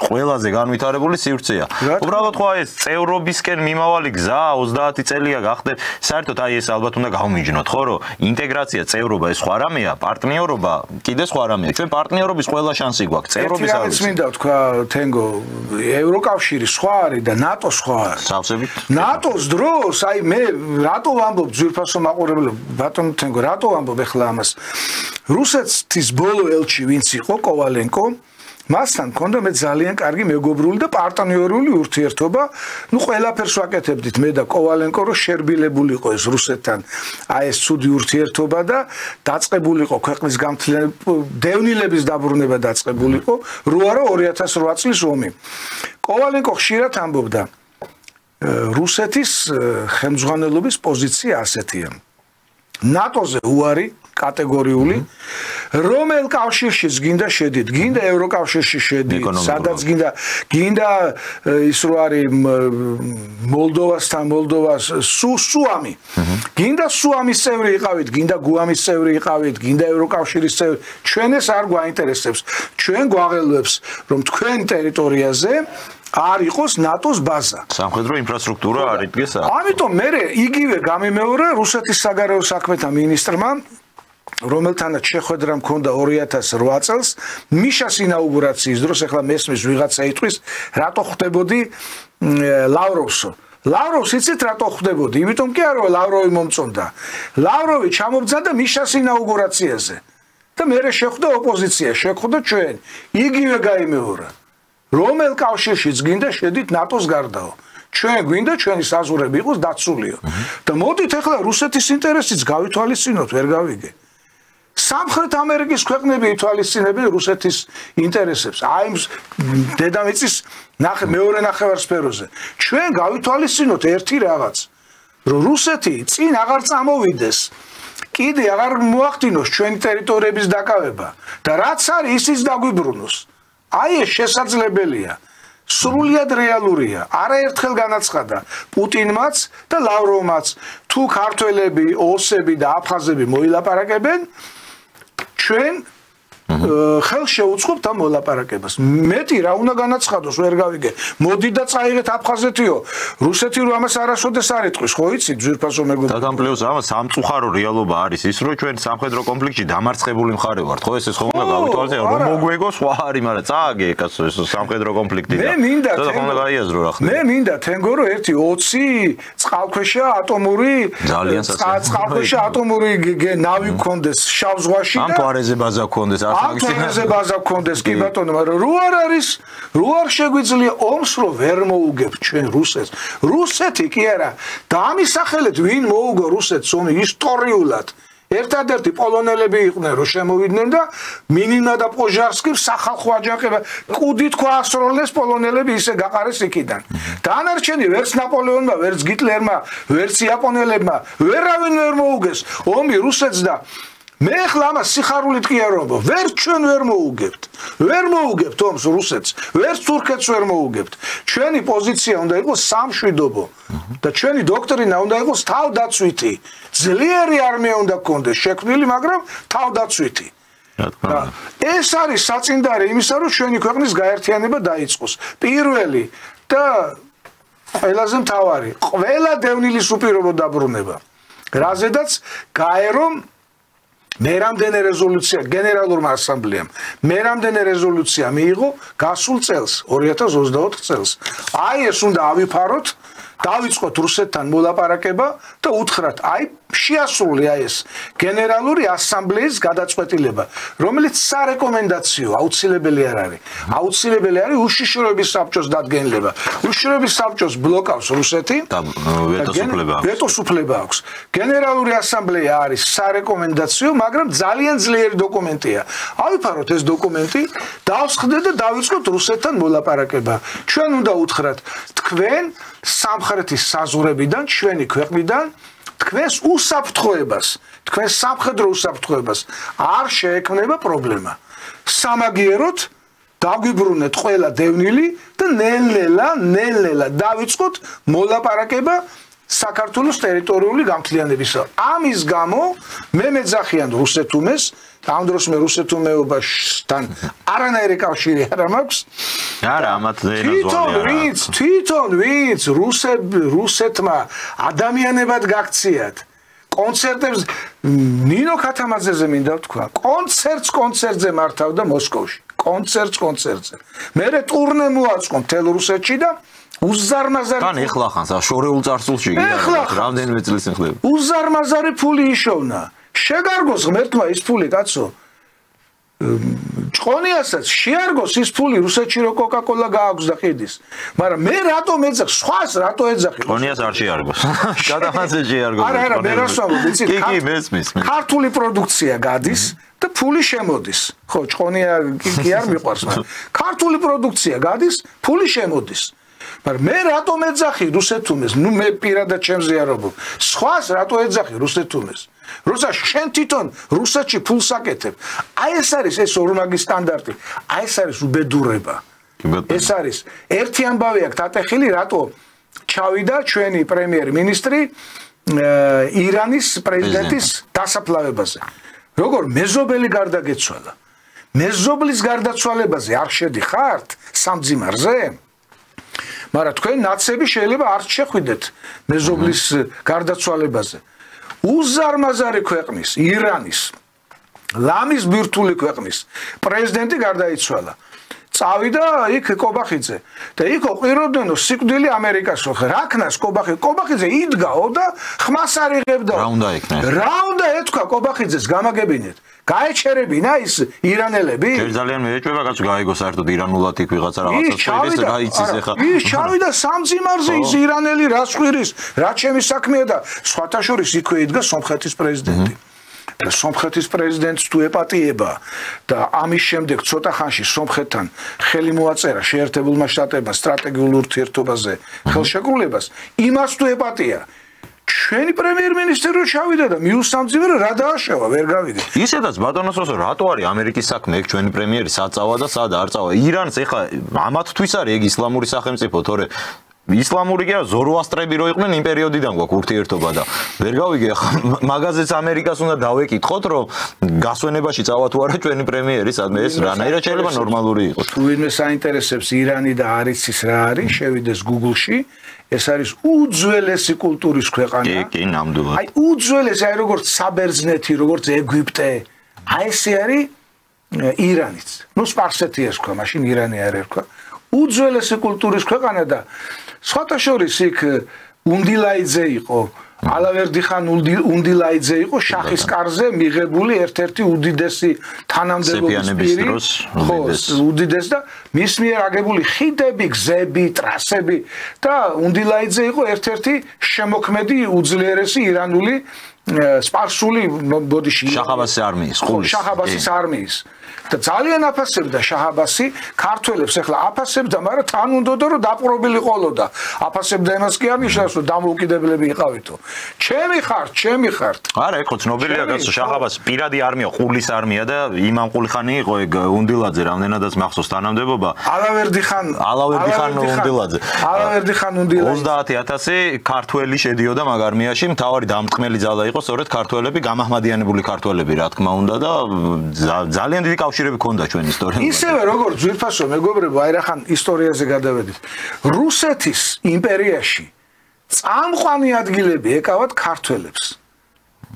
S1: ყველაზე განვითარებული სივრცეა. უბრალოდ ხო ეს წევრობისკენ მიმავალი გზა 30 წელია გახდეთ. საერთოდ აი ეს ალბათ უნდა გავმიჯნოთ, ხო, რომ ინტეგრაცია, წევრობა ეს სხვა რამეა, პარტნიორობა კიდე სხვა რამეა. ჩვენ პარტნიორობის ყველა შანსი გვაქვს, წევრობის არ ვიცი.
S2: მინდა თქვა თენგო, ევროკავშირი სხვა არის და ნატო სხვა არის.
S1: სავსებით.
S2: ნატოს დროს, აი მე რატო ვამბობ ძვირფასო მაყურებელო, ბატონო თენგო, რატო ვამბობ ახლა ამას? რუსეთის ბოლო ელჩი ვინც იყო, კოვალენკო, მასთან მქონდა მე ძალიან კარგი მეგობრული და პარტნიორული ურთიერთობა. ნუ ყველაფერს ვაკეთებდით მე და კოვალენკო, რომ შერბილებულიყო ეს რუსეთთან. აი ეს ცუდი ურთიერთობა და დაწყებულიყო ქვეყნის დევნილების დაბრუნება დაწყებულიყო. რო არა 2008 წლის ომი. კოვალენკო ხშირად ამბობდა რუსეთის ხელმძღვანელობის პოზიცია ასეთია. ნატოზე უარი კატეგორიული, რომელ კავშირშიც გინდა შედით, გინდა ევროკავშირში შედით, სადაც გინდა ის რო არის მოლდოვას სუამი. გინდა სუამის წევრი იყავით, გინდა გუამის წევრი იყავით, გინდა ევროკავშირის წევრი, ჩვენ ეს არ გვაინტერესებს. ჩვენ გვაღელვებს, რომ თქვენ ტერიტორიაზე არ იყოს ნატოს ბაზა.
S1: სამხედრო ინფრასტრუქტურა არ იდგეს.
S2: ამიტომ მე იგივე გამიმეორე რუსეთის საგარეო საქმეთა მინისტრმა, რომელთანაც შეხვედრა მქონდა 2008 წელს, მიშას ინაუგურაციის დროს, ახლა მესმის ვიღაცა იტყვის, რატო ხვდებოდი ლავროვსო. ლავროვს იცით რატო ხვდებოდი? იმიტომ კი არა, ლავროვი მომწონდა. ლავროვი ჩამობძანდა მიშას ინაუგურაციაზე. და მე შეხვდა ოპოზიცია, შეხვდა ჩვენ. იგივე გაიმეორა. რომელ კავშირშიც გინდა შედით ნატოს გარდაო. ჩვენ გვინდა ჩვენი საზღვრები იყოს დაცულიო. და მოდით ახლა რუსეთის ინტერესიც გავითვალისწინოთ, ვერ გავიგე. სამხრეთ ამერიკის ქვეყნები ითვალისწინებენ რუსეთის ინტერესებს. აი დედამიწის მეორე ნახევარსფეროზე. ჩვენ გავითვალისწინოთ ერთი რაღაც, რომ რუსეთი წინ აღარ წამოვიდეს. კიდე აღარ მოახდინოს ჩვენი ტერიტორიების დაკავება და რაც არის ისიც დაგვიბრუნოს. აი ეს შესაძლებელია. სრულიად რეალურია. არაერთხელ განაცხადა პუტინმაც და ლავროვმაც, თუ ქართველები, ოსები და აფხაზები მოილაპარაკებენ, ჩვენ ხელს შეუწყობთ ამ მოლაპარაკებას. მეტი რა უნდა განაცხადოს, ვერ გავიგე. მოდი და წაიღეთ აფხაზეთიო. რუსეთი რომ ამას არასოდეს არ იტყვის, ხო იცი, ძვირფასო მეგობრებო.
S1: და გამპლეოს ამას სამწუხარო რეალობა არის ის, რომ ჩვენ სამხედრო კონფლიქტში დამარცხებული მხარე ვართ, ხო ეს ხომ უნდა გავითვალისწინოთ, რომ მოგვეგო სხვა არის, მაგრამ წააგე ეს სამხედრო კონფლიქტი და და ხომ უნდა გაიაზრო რა ხდება.
S2: მე მინდა თენგო რომ ერთი 20 წყალქვეშა ატომური წყალქვეშა ატომური ნავი გქონდეს შავ ზღვაში და
S1: ამ თვარეზე ბაზა გქონდეს
S2: ამაზე ბაზა გქონდეს კი ბატონო, მაგრამ რო არ არის, რო არ შეგვიძლია ომს რო ვერ მოუგებთ ჩვენ რუსეთს. რუსეთი კი არა, დაამისახელეთ ვინ მოუგო რუსეთს ომი ისტორიულად. ერთადერთი პოლონელები იყვნენ რო შემოვიდნენ და მინინა და პოჟარსკის სახალხო აჯანყება კუდით ხო ასროლეს პოლონელები ისე გაყარეს იქიდან. დანარჩენი ვერც ნაპოლეონმა, ვერც გიტლერმა, ვერც იაპონელებმა ვერავინ ვერ მოუგეს ომი რუსეთს და მე ახლა ამას სიხარულით კი არ ვამბობ. ვერ ჩვენ ვერ მოუგებთ. ვერ მოუგებთ ომს რუსეთს, ვერც თურქეთს ვერ მოუგებთ. ჩვენი პოზიცია უნდა იყოს სამშვიდობო და ჩვენი დოქტრინა უნდა იყოს თავდაცვითი. ძლიერი არმია უნდა გქონდეს შექმნილი, მაგრამ თავდაცვითი. ეს არის საწინდარი იმისა, რომ ჩვენი ქვეყნის გაერთიანება დაიწყოს. პირველი და ყველაზე მთავარი, ყველა დევნილის უპირობო დაბრუნება. რაზედაც გაერო მე რამდენი რეზოლუცია გენერალურმა ასამბლეამ მე რამდენი რეზოლუცია მიიღო გასულ წელს 2024 წელს. აი ეს უნდა ავიფაროთ, დავიწყოთ რუსეთთან მოლაპარაკება და უთხრათ, აი შეასრულე ეს გენერალური ასამბლეის გადაწყვეტილება, რომელიც სარეკომენდაციო აუცილებელი არ არის. აუცილებელი არის უშიშროების საბჭოს დადგენილება. უშიშროების საბჭოს ბლოკავს რუსეთი და ვეტოს უფლება აქვს. გენერალური ასამბლეა არის სარეკომენდაციო, მაგრამ ძალიან ძლიერი დოკუმენტია. ავიფაროთ ეს დოკუმენტი, დავსხდეთ და დავიწყოთ რუსეთთან მოლაპარაკება. ჩვენ უნდა უთხრათ, თქვენ სამხრეთის საზღვრებიდან, ჩვენი ქვეყნიდან თქვენს უსაფრთხოებას, თქვენს სამხედრო უსაფრთხოებას არ შეექმნება პრობლემა. სამაგიეროდ დაგვიბრუნეთ ყველა დევნილი და ნელ-ნელა დავიწყოთ მოლაპარაკება საქართველოს ტერიტორიული გამთლიანებისა. ამის გამო მე მეძახიან რუსეთუმეს, ამ დროს მე რუსეთუმეობასთან არანაირი კავშირი არ მაქვს.
S1: არა, ამათ ენაზვალი არა.
S2: თვითონ ვინც რუსეთმა ადამიანებად გაქციათ. კონცერტებს ნინო ქათამაძეზე მინდა ვთქვა. კონცერტზე მართავდა მოსკოვში. კონცერტზე. მერე ტურნე მოაწყო მთელ რუსეთში და უზარმაზარი
S1: თან ეხლა ხანს შორეულ წარსულში რამდენიმე წლის ხდება.
S2: უზარმაზარი ფული იშოვნა. შეგარგოს ღმერთმა ის ფული, კაცო. ჭყონიასაც შეარგოს ის ფული რუსეთში რო კოკა-კოლა გააქვს და ყიდის. მაგრამ მე რატომ ეძახ, სხვას რატო ეძახი?
S1: ჭყონიას არ შეარგოს. გადახანზე შეარგოს.
S2: არა, მე რას ვამბობ, იცით?
S1: კი, მესმის.
S2: ქართული პროდუქცია გადის და ფული შემოდის. ხო, ჭყონია კი არ მიყვარს, მაგრამ ქართული პროდუქცია გადის, ფული შემოდის. მაგრამ მე რატომ ეძახი რუსეთუმეს? ნუ მე პირადად ჩემზე არ ვამბობ. სხვას რატო ეძახი რუსეთუმეს? როცა შენ თვითონ რუსეთში ფულს აკეთებ. აი ეს არის ეს ორმაგი სტანდარტი. აი ეს არის უბედურება. ეს არის ერთი ამბავი აქვს ატეხილი, რატო ჩავიდა ჩვენი პრემიერ-მინისტრი ირანის პრეზიდენტის დასაფლავებაზე. როგორ მეზობელი გარდაგეცვალა. მეზობლის გარდაცვალებაზე არ შედიხართ სამძიმარზე? მაგრამ თქვენ ნაცები შეიძლება არ შეხვიდეთ მეზობლის გარდაცვალებაზე. უზარმაზარი ქვეყნის, ირანის, ლამის ბირთვული ქვეყნის პრეზიდენტი გარდაიცვალა. წავიდა იქ კობახიძე და იქ ყვიროდნენო სიკვდილი ამერიკასო. რაკნას კობახიძე იდგაო და ხმას არ იღებდა. რა უნდა ეთქვა კობახიძეს გამაგებინეთ. გაეჩერებინა ის ირანელები?
S1: ძალიან მეეჭვება კაცო გაიგო საერთოდ ირანულად იქ ვიღაცა რაღაცას წერდეს და გაიცის ახლა.
S2: ის ჩავიდა სამძიმარზე ის ირანელი რას ხვირის, რა ჩემი საქმეა და სხვათა შორის იქვე იდგა სომხეთის პრეზიდენტი. და სომხეთის პრეზიდენტს თუ ეპატიება და ამის შემდეგ ცოტა ხანში სომხეთთან ხელი მოაწერა შეერთებულმა შტატებმა სტრატეგიულ ურთიერთობაზე ხელშეკრულებას, იმას თუ ეპატია ჩვენი პრემიერ-მინისტრი რო ჩავიდა და მიუსამძიმრა რა დააშავა, ვერ გავიგე.
S1: ისედაც ბატონო სოსო, რატო არის ამერიკის საქმე ეგ ჩვენი პრემიერი საწავა და სად არ წავა? ირანს ეხლა ამათთვის არის ეგ ისლამური სახელმწიფო, თორე ისლამური კი არა, ზოროასტრები რო იყვნენ იმ პერიოდიდან გვაქვს ურთიერთობა და ვერ გავიგე ახლა მაგაზეც ამერიკას უნდა დავეკითხოთ, რომ გასვენებაში წავა თუ არა ჩვენი პრემიერი, სადმე ეს რანაირად შეიძლება ნორმალური იყოს.
S2: თუ ვინმე საინტერესებს ირანი და არ იცის რა არის, შევიდეს Google-ში. ეს არის უძველესი კულტურის ქვეყანა.
S1: კი, ნამდვილად.
S2: აი უძველესი, აი როგორც საბერძნეთი, როგორც ეგვიპტე. აი ესე არის ირანიც. ნუ სპარსეთი ეს თქვა, მაშინ ირანი არ ერქვა. უძველესი კულტურის ქვეყანა და სხვათა შორის იქ უნდილაიძე იყო, ალავერდი-ხან უნდილაიძე იყო შახის კარზე მიღებული ერთ-ერთი უდიდესი თანამდებობის პირი, ხო, უდიდესი და მის მიერ აგებული ხიდები, გზები, ტრასები და უნდილაიძე იყო ერთ-ერთი შემოქმედი უძლიერესი ირანული სპარსული ბოდიში
S1: შაჰ-აბასის არმიის, ყულის.
S2: შაჰ-აბასის არმიის. და ძალიან აფასებდა შაჰ-აბასი ქართველებს, ახლა აფასებდა, მაგრამ თან უნდოდა რომ დაპყრობილი ყოლოდა. აფასებდა იმას კი არ ნიშნავს რომ დამოუკიდებლები იყავითო. ჩემი ხართ.
S1: არა, ეხლა ცნობილია გასო შაჰ-აბასი პირადი არმია, ყულის არმია და იმამ ყულიხანი იყო ეგ უნდილაძე, რამდენადაც მახსოვს თანამდებობა.
S2: ალავერდი ხან
S1: უნდილაძე. 30000 ქართველი შედიოდა მაგ არმიაში, მთავარი დამტყმელი ძალა იყო სწორედ ქართველები, გამაჰმადიანებული ქართველები, რა თქმა უნდა და ძალიან დიდი კავშირები ჰქონდა ჩვენ ისტორიაში.
S2: ისევე როგორც ძვირფასო მეგობრებო, აი რახან ისტორიაზე გადავედით. რუსეთის იმპერიაში წამყვანი ადგილები ეკავათ ქართველებს.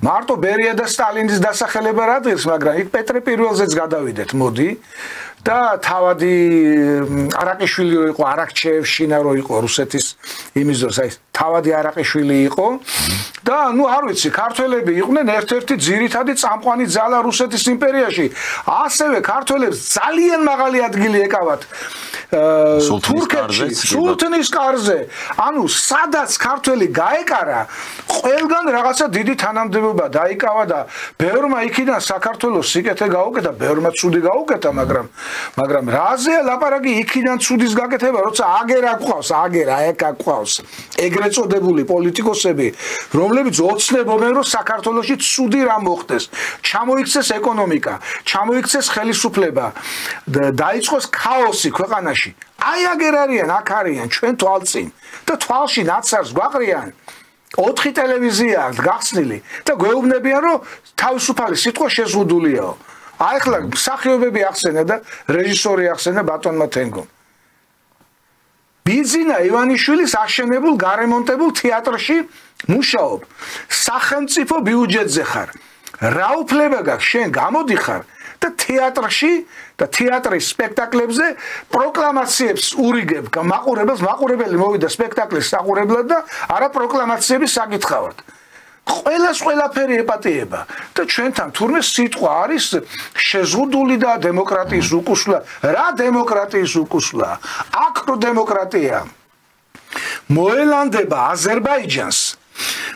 S2: მარტო ბერია და სტალინის დასახელება რა დღეს, მაგრამ იქ პეტრე პირველზეც გადავიდეთ, მოდი. და თავადი არაყიშვილი რო იყო, არაქჩეევშინა რო იყო რუსეთის იმის დროს, აი თავადი არაყიშვილი იყო და ნუ არ ვიცი, ქართველები იყვნენ ერთ-ერთი ძირითადი წამყვანი ძალა რუსეთის იმპერიაში. ასევე ქართველებს ძალიან მაღალი ადგილი ეკავათ თურქეთში, სულთნის კარზე. ანუ სადაც ქართველი გაეკარა, ყველგან რაღაცა დიდი თანამდებობა დაიკავა და ბევრმა იქიდან საქართველოს სიკეთე გაუკეთა, ბევრმა ცუდი გაუკეთა, მაგრამ რაზეა ლაპარაკი იქიდან ცუდის გაკეთება, როცა აგერა გვყავს, ეგრეთ წოდებული პოლიტიკოსები, რომლებიც ოცნებობენ, რომ საქართველოში ცუდი რამ მოხდეს, ჩამოიქცეს ეკონომიკა, ჩამოიქცეს ხელისუფლება, დაიწყოს ქაოსი ქვეყანაში. აი აგერ არიან, აქ არიან, ჩვენ თვალწინ და თვალში ნაცარს გვაყრიან. 4 ტელევიზია აქვს გახსნილი და გვეუბნებიან, რომ თავისუფალი სიტყვა შეზღუდულიაო. აი ახლა მსახიობები ახსენა და რეჟისორი ახსენა ბატონმა თენგომ. ბიზინა ივანიშვილის აშენებულ გარემონტებულ თეატრში მუშაობ. სახელმწიფო ბიუჯეტზე ხარ. რა უფლება გაქვს შენ გამოდიხარ და თეატრში და თეატრის სპექტაკლებზე პროკლამაციებს ურიგებ, მაყურებელი მოვიდა სპექტაკლის საყურებლად და არა პროკლამაციების საკითხავად. ყველაფერი ეპატიება და ჩვენთან თურმე სიტყვა არის შეზღუდული და დემოკრატიის უკუსლა. რა დემოკრატიის უკუსლა? აკრო დემოკრატია. მოელანდება აზერბაიჯანს,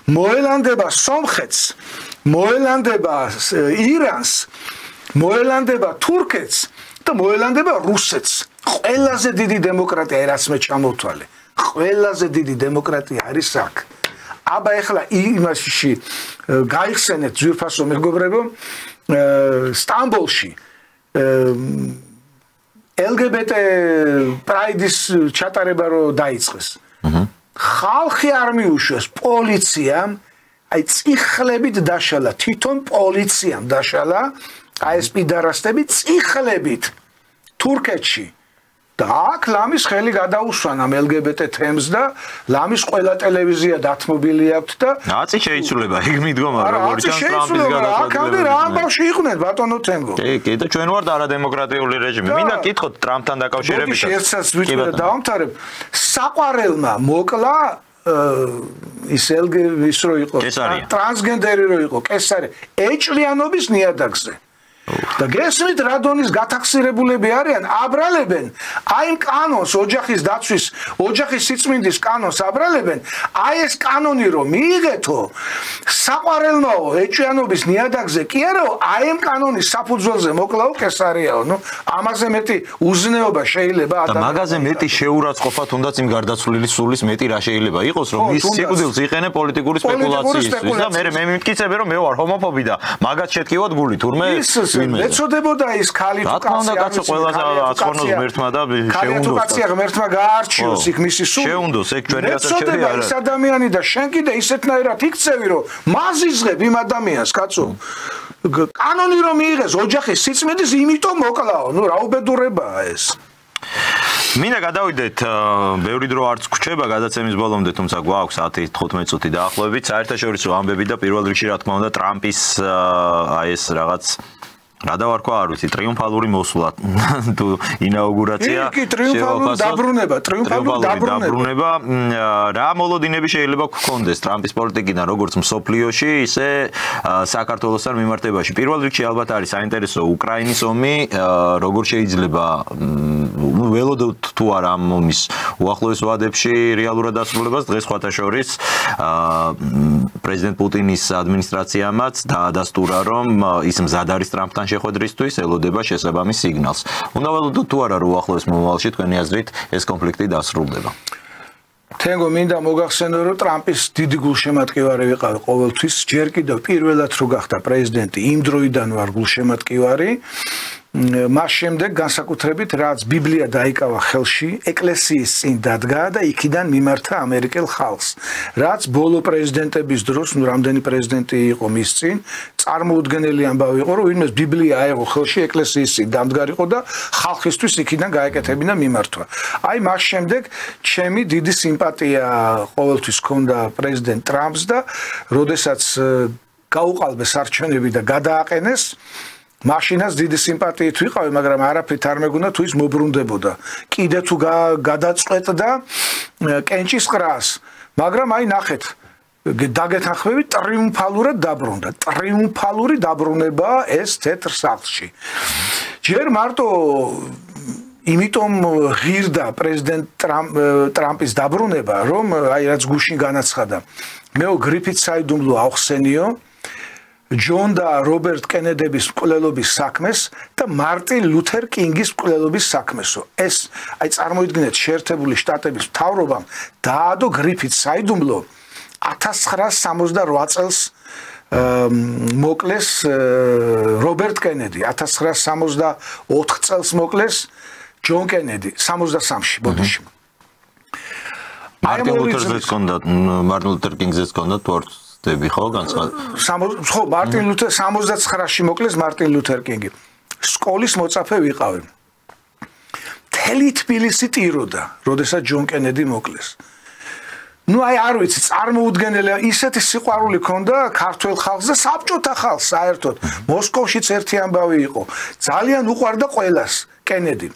S2: მოელანდება სომხეთს, მოელანდება ირანს, მოელანდება თურქეთს და მოელანდება რუსეთს. ყველაზე დიდი დემოკრატია რაც მე ჩამოვთვალე. ყველაზე დიდი დემოკრატია არის აქ. აბა ეხლა იმაში გაიხსენეთ ძვირფასო მეგობრებო, სტამბოლში LGBT პრაიდის ჩატარება რო დაიწყეს. ხალხი არ მიუშვეს, პოლიციამ აი წიხლებით დაშალა, თვითონ პოლიციამ დაშალა აი ეს პიდარასტები წიხლებით თურქეთში. და აქ ლამის ხელი გადაუსვანა LGBT თემს და ლამის ყველა ტელევიზია დათმობილი აქვს და
S1: აწი შეიცვლება იქ მიდგომა როგორი
S2: ტრამპის გადაწყვეტილება. რა ამბავში იყვნენ ბატონო თენგო.
S1: კი და ჩვენ ვართ არადემოკრატიული რეჟიმი. მინდა კითხოთ ტრამპთან დაკავშირებით.
S2: ერთსაც ვიტყვი და დავამთავრებ. საყვარელმა მოკლა ის ის რო იყო ტრანსგენდერი რო იყო კესარი ეჭლიანობის ნიადაგზე. და გესმით რა დონის გათახსირებულები არიან, აბრალებენ აი იმ კანონს, ოჯახის დაცვის, ოჯახის სიწმინდის კანონს აბრალებენ, აი ეს კანონი რომ მიიღეთო, საყვარელმაო ეჭვიანობის ნიადაგზე კი არაო, აი იმ კანონის საფუძველზე მოკლაო კესარიაო, ნუ ამაზე მეტი უზნეობა შეიძლება
S1: და მაგაზე მეტი შეურაცხყოფა თუნდაც იმ გარდაცვლილი სულის მეტი რა შეიძლება იყოს, რომ ის სიკვდილს იყენე პოლიტიკური სპეკულაციისთვის და მე მიმტკიცებ რომ მე ვარ ჰომოფობი და მაგაც შეტკივოთ გული თურმე
S2: ეცოდებოდა ის ქალი თუ კაცი
S1: კაცო ყველაზე აცხონოს ღმერთმა და
S2: შეუნდოს კაცია ღმერთმა გაარჩიოს იქ მისი სული
S1: შეუნდოს ეგ ჩვენი გასაჩევი არა
S2: ეს ადამიანი და შენ კიდე ისეთნაირად იქცევი რომ მაზიზღებ იმ ადამიანს კაცო კანონი რომ მიიღეს ოჯახის სიწმინდის იმიტომ მოკლაო ნუ რა უბედურებაა ეს
S1: მინდა გადავიდეთ ბევრი დრო არც გვჩება გადაცემის ბოლომდე თუმცა გვაქვს 10-15 წუთი დაახლოებით საერთაშორისო ამბები და პირველ რიგში რა თქმა უნდა ტრამპის აი ეს რაღაც რა დავარქვა არ ვიცი ტრიუმფალური მოსვლა თუ ინაუგურაცია
S2: კი ტრიუმფალური დაბრუნება
S1: რა მოლოდინები შეიძლება გქონდეს ტრამპის პოლიტიკიდან როგორც მსოფლიოში ისე საქართველოსთან მიმართებაში პირველ რიგში ალბათ არის საინტერესო უკრაინის ომი როგორ შეიძლება ველოდოთ თუ არა ამ ომის უახლოეს ვადებში რეალურად დასრულებას დღეს სხვათა შორის პრეზიდენტ პუტინის ადმინისტრაციამაც დაადასტურა რომ ის მზად არის ტრამპთან შეხვედრისთვის ელოდება შესაბამის სიგნალს. უნდა ველოდოთ თუ არა რომ უახლოეს მომავალში თქვენი აზრით ეს კონფლიქტი დასრულდება.
S2: თენგო მინდა მოგახსენო რომ ტრამპის დიდი გულშემატკივარი ვიყავი ყოველთვის ჯერ კიდევ პირველად რო გახდა პრეზიდენტი იმ დროიდან ვარ გულშემატკივარი მას შემდეგ განსაკუთრებით რაც ბიბლია დაიკავა ხელში ეკლესიის წინ დადგა და იქიდან მიმართა ამერიკელ ხალხს რაც ბოლო პრეზიდენტების დროს ნუ რამდენი პრეზიდენტი იყო მის წინ წარმოუდგენელი ამბავი იყო რომ ვინმეს ბიბლია აიღო ხელში ეკლესიის წინ დამდგარიყო და ხალხისთვის იქიდან გაეკეთებინა მიმართვა აი მას შემდეგ ჩემი დიდი სიმპათია ყოველთვის ჰქონდა პრეზიდენტ ტრამპს და როდესაც გაუყალბეს არჩევნები და გადააყენეს მაშინაც დიდი სიმპათიით ვიყავი, მაგრამ არაფრით არ მეგონა თუ ის მობრუნდებოდა. კიდე თუ გადაწყვეტდა კენჭის ყრას, მაგრამ აი ნახეთ, დაგეთანხმებით ტრიუმფალურად დაბრუნდა. ტრიუმფალური დაბრუნება ეს თეთრ სახლში. ჯერ მარტო იმიტომ ღირდა პრეზიდენტ ტრამპის დაბრუნება, რომ აი რაც გუშინ განაცხადა. მეო გრიფით საიდუმლო ავხსენიო ჯონ და რობერტ კენედების მკვლელობის საქმეს და მარტინ ლუთერ კინგის მკვლელობის საქმესო. ეს აი წარმოიდგინეთ შეერთებული შტატების მთავრობამ დაადო გრიფით საიდუმლო 1968 წელს მოკლეს რობერტ კენედი 1964 წელს მოკლეს ჯონ კენედი 63-ში ბოდიში.
S1: მარტინ ლუთერ კინგზეც ჰქონდა თორცდები ხო განსხვავებული.
S2: ხო მარტინ ლუთერ 79-ში მოკლეს მარტინ ლუთერ კინგი. სკოლის მოწაფე ვიყავი. მთელი თბილისი ტიროდა, როდესაც ჯონ კენედი მოკლეს. ნუ აი არ ვიცი, წარმოუდგენელი ისეთი სიყვარული ქონდა ქართველ ხალხს და საბჭოთა ხალხს საერთოდ. მოსკოვშიც ერთი ამბავი იყო. ძალიან უყვარდა ყველას კენედი.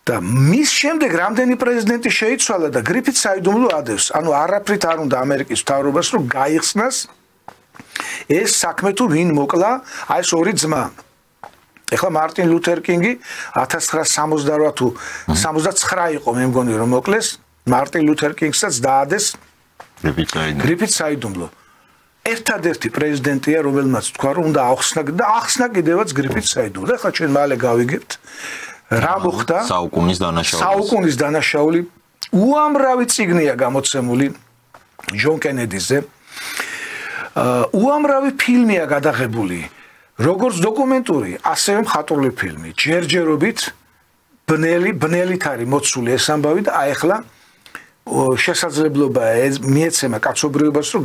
S2: და მის შემდეგ რამდენი პრეზიდენტი შეიცვალა და გრიფით საიდუმლო ადევს. ანუ არაფრით არ უნდა ამერიკის მთავრობას რომ გაიხსნას ეს საქმე თუ ვინ მოკლა, აი ეს ორი ძმა. ეხლა მარტინ ლუთერ კინგი 1968 თუ 79 იყო მე მგონი რომ მოკლეს. მარტინ ლუთერ კინგსაც დაადეს გრიფით საიდუმლო. ერთადერთი პრეზიდენტია რომელმაც თქვა რომ უნდა ახსნა და ახსნა კიდევაც გრიფით საიდუმლო. ეხლა ჩვენ მალე გავიგებთ რა მოხდა? საუკუნის დანაშაული უამრავი წიგნია გამოცემული ჯონ კენედიზე. უამრავი ფილმია გადაღებული, როგორც დოკუმენტური, ასევე მხატვრული ფილმი. ჯერჯერობით ბნელით არის მოცული ეს ამბავი და აი ახლა შესაძლებლობა მიეცემა კაცობრიობას რომ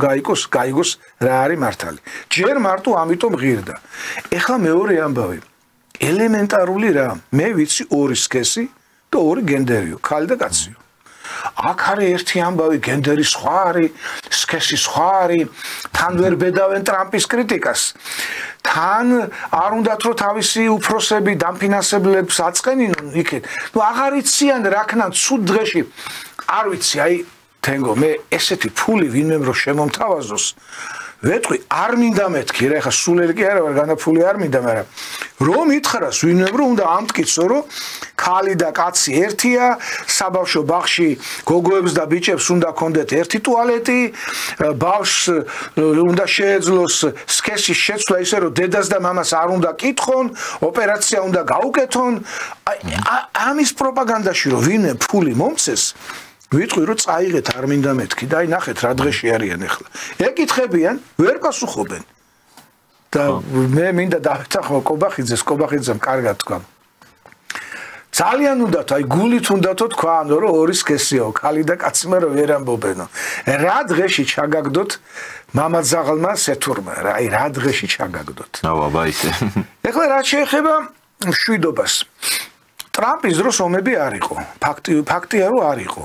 S2: გაიგოს რა არის მართალი. ჯერ მარტო ამიტომ ღირდა. ეხლა მეორე ამბავი ელემენტარული რა, მე ვიცი ორი სქესი და ორი გენდერიო, ქალი და კაციო. აქ არის ერთი ამბავი, გენდერი სხვა არის, სქესი სხვა არის, თან ვერ ბედავენ ტრამპის კრიტიკას. თან არ უნდათ რომ თავისი უფროსები დამფინანსებლებს აწყენინონ იქეთ. ნუ აღარ იციან რა ქნან ცუდ დღეში. არ ვიცი, აი თენგო, მე ესეთი ფული ვინმე რო შემომთავაზოს ვეთქვი, არ მინდა მეთქი რა, ხა სულელი კი არა ვარ, განაფული არ მინდა, მაგრამ რომ ითხრას ვინმე რომ უნდა ამტკიცო, რომ ქალი და კაცი ერთია, საბავშვო ბაღში გოგოებს და ბიჭებს უნდა ქონდეთ ერთი ტუალეტი, ბავშვს უნდა შეეძლოს სქესის შეცვლა ისე რომ დედას და მამას არ უნდა კითხონ, ოპერაცია უნდა გაუკეთონ. ამის პროპაგანდაში რომ ვინმე ფული მომცეს ვიტყვი რომ წაიღეთ არ მინდა მეთქი და აი ნახეთ რა დღეში არიან ახლა. ეკითხებიან, ვერ პასუხობენ. და მე მინდა დავეთანხმო კობახიძემ კარგად თქვა. ძალიან უნდათ, აი გულით უნდათო თქვანო რომ ორი სქესიო, ქალი და კაცი მე რომ ვერ ამბობენო. რა დღეში ჩაგაგდოთ მამაძაღლმა სეთურმა, აი რა დღეში ჩაგაგდოთ.
S1: აბა ისე.
S2: ეხლა რა შეეხება მშვიდობას. ტრამპის დროს ომები არ იყო. ფაქტია რომ არ იყო.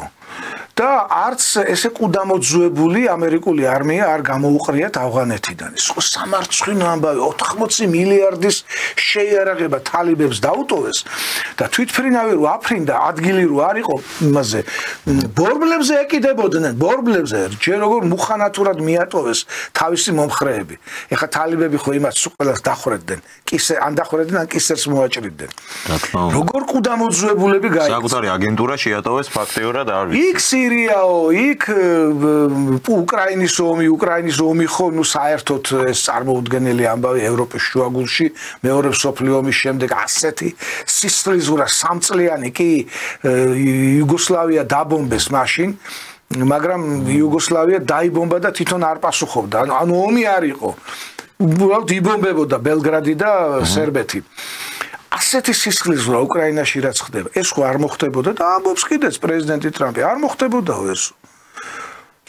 S2: და არც ესე ყუდამოძუებული ამერიკული არმია არ გამოუყრიათ ავღანეთიდან. ის ხო სამარცხვინო ამბავი 80 მილიარდის შეიარაღება თალიბებს დაუტოვეს და თვითფრინავი რო აფრინდა ადგილი რო არ იყო იმაზე ბორბლებზე ეკიდებოდნენ ბორბლებზე ჯერ როგორ მუხანათურად მიატოვეს თავისი მომხრეები. ეხა თალიბები ხო იმას ყველას დახვრეტდნენ. კისე ან დახვრეტდნენ ან კისერს მოაჭრიდნენ. როგორ ყუდამოძუებულები გაიქცა.
S1: საკუთარი აგენტურა შეატოვეს ფაქტიურად არ ვიცი.
S2: იქ სირიაო, იქ უკრაინის ომი ხო, ნუ საერთოდ ეს წარმოუდგენელი ამბავი ევროპის შუაგულში მეორე მსოფლიო ომის შემდეგ ასეთი სისხლისღვრა სამწლიანი კი იუგოსლავია დაბომბეს მაშინ, მაგრამ იუგოსლავია დაიბომბა და თვითონ არ პასუხობდა. ანუ ომი არ იყო. უბრალოდ იბომბებოდა ბელგრადი და სერბეთი. ასეთი სისხლისღვრა უკრაინაში რაც ხდება, ეს ხო არ მოხდებოდა და ამბობს კიდეც პრეზიდენტი ტრამპი, არ მოხდებოდაო ეს.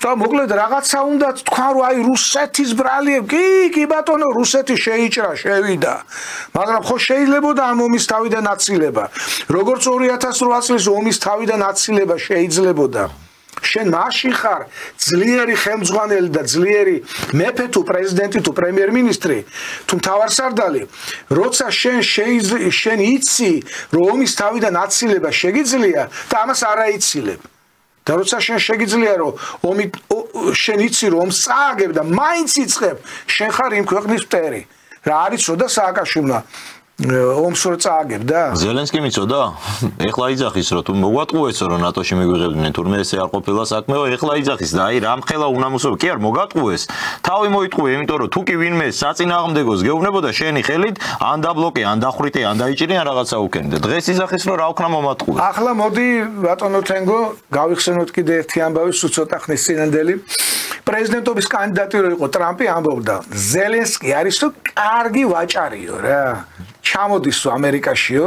S2: და მოკლედ რაღაცა უნდა თქვა რომ აი რუსეთის ბრალიები, კი ბატონო, რუსეთი შეიჭრა, შევიდა. მაგრამ ხო შეიძლებოდა ამ ომის თავიდან აცილება. როგორც 2008 წლის ომის თავიდან აცილება შეიძლებოდა. შენ მაშინ ხარ ძლიერი ხელმძღვანელი და ძლიერი მეფე თუ პრეზიდენტი თუ პრემიერ-მინისტრი თუ მთავარსარდალი, როცა შენ იცი რომ ომის თავიდან აცილება შეგიძლია და ამას არ აიცილებ. და როცა შენ შეგიძლია რომ შენ იცი რომ ომს წააგებ და მაინც იწყებ, შენ ხარ იმ ქვეყნის მტერი. რა არის ცოდა სააკაშვილმა ომს რო წააგებ და
S1: ზელენსკი მიცოდა? ეხლა იძახის რომ თუ მოგატყუესო რომ ნატოში მიგვიღებდნენ, თურმე ესე არ ყოფილა საქმეო, ეხლა იძახის და აი რამხელა უნამუსო, კი არ მოგატყუეს. თავი მოიტყუე, იმიტომ რომ თუ კი ვინმე საწინააღმდეგოს გეუბნებოდა შენი ხელით, ან დაბლოკე, ან დახვრიტე, ან დაიჭირე, ან რაღაცა უკენი და დღეს იძახის რომ რა უქნა მომატყუეს.
S2: ახლა მოდი ბატონო თენგო, გავიხსენოთ კიდე ერთი ამბავი, სულ ცოტა ხნის წინანდელი. პრეზიდენტობის კანდიდატი რო იყო ტრამპი ამბობდა, ზელენსკი არის თუ კარგი ვაჭარიო რა. ჩამოდისო ამერიკაშიო,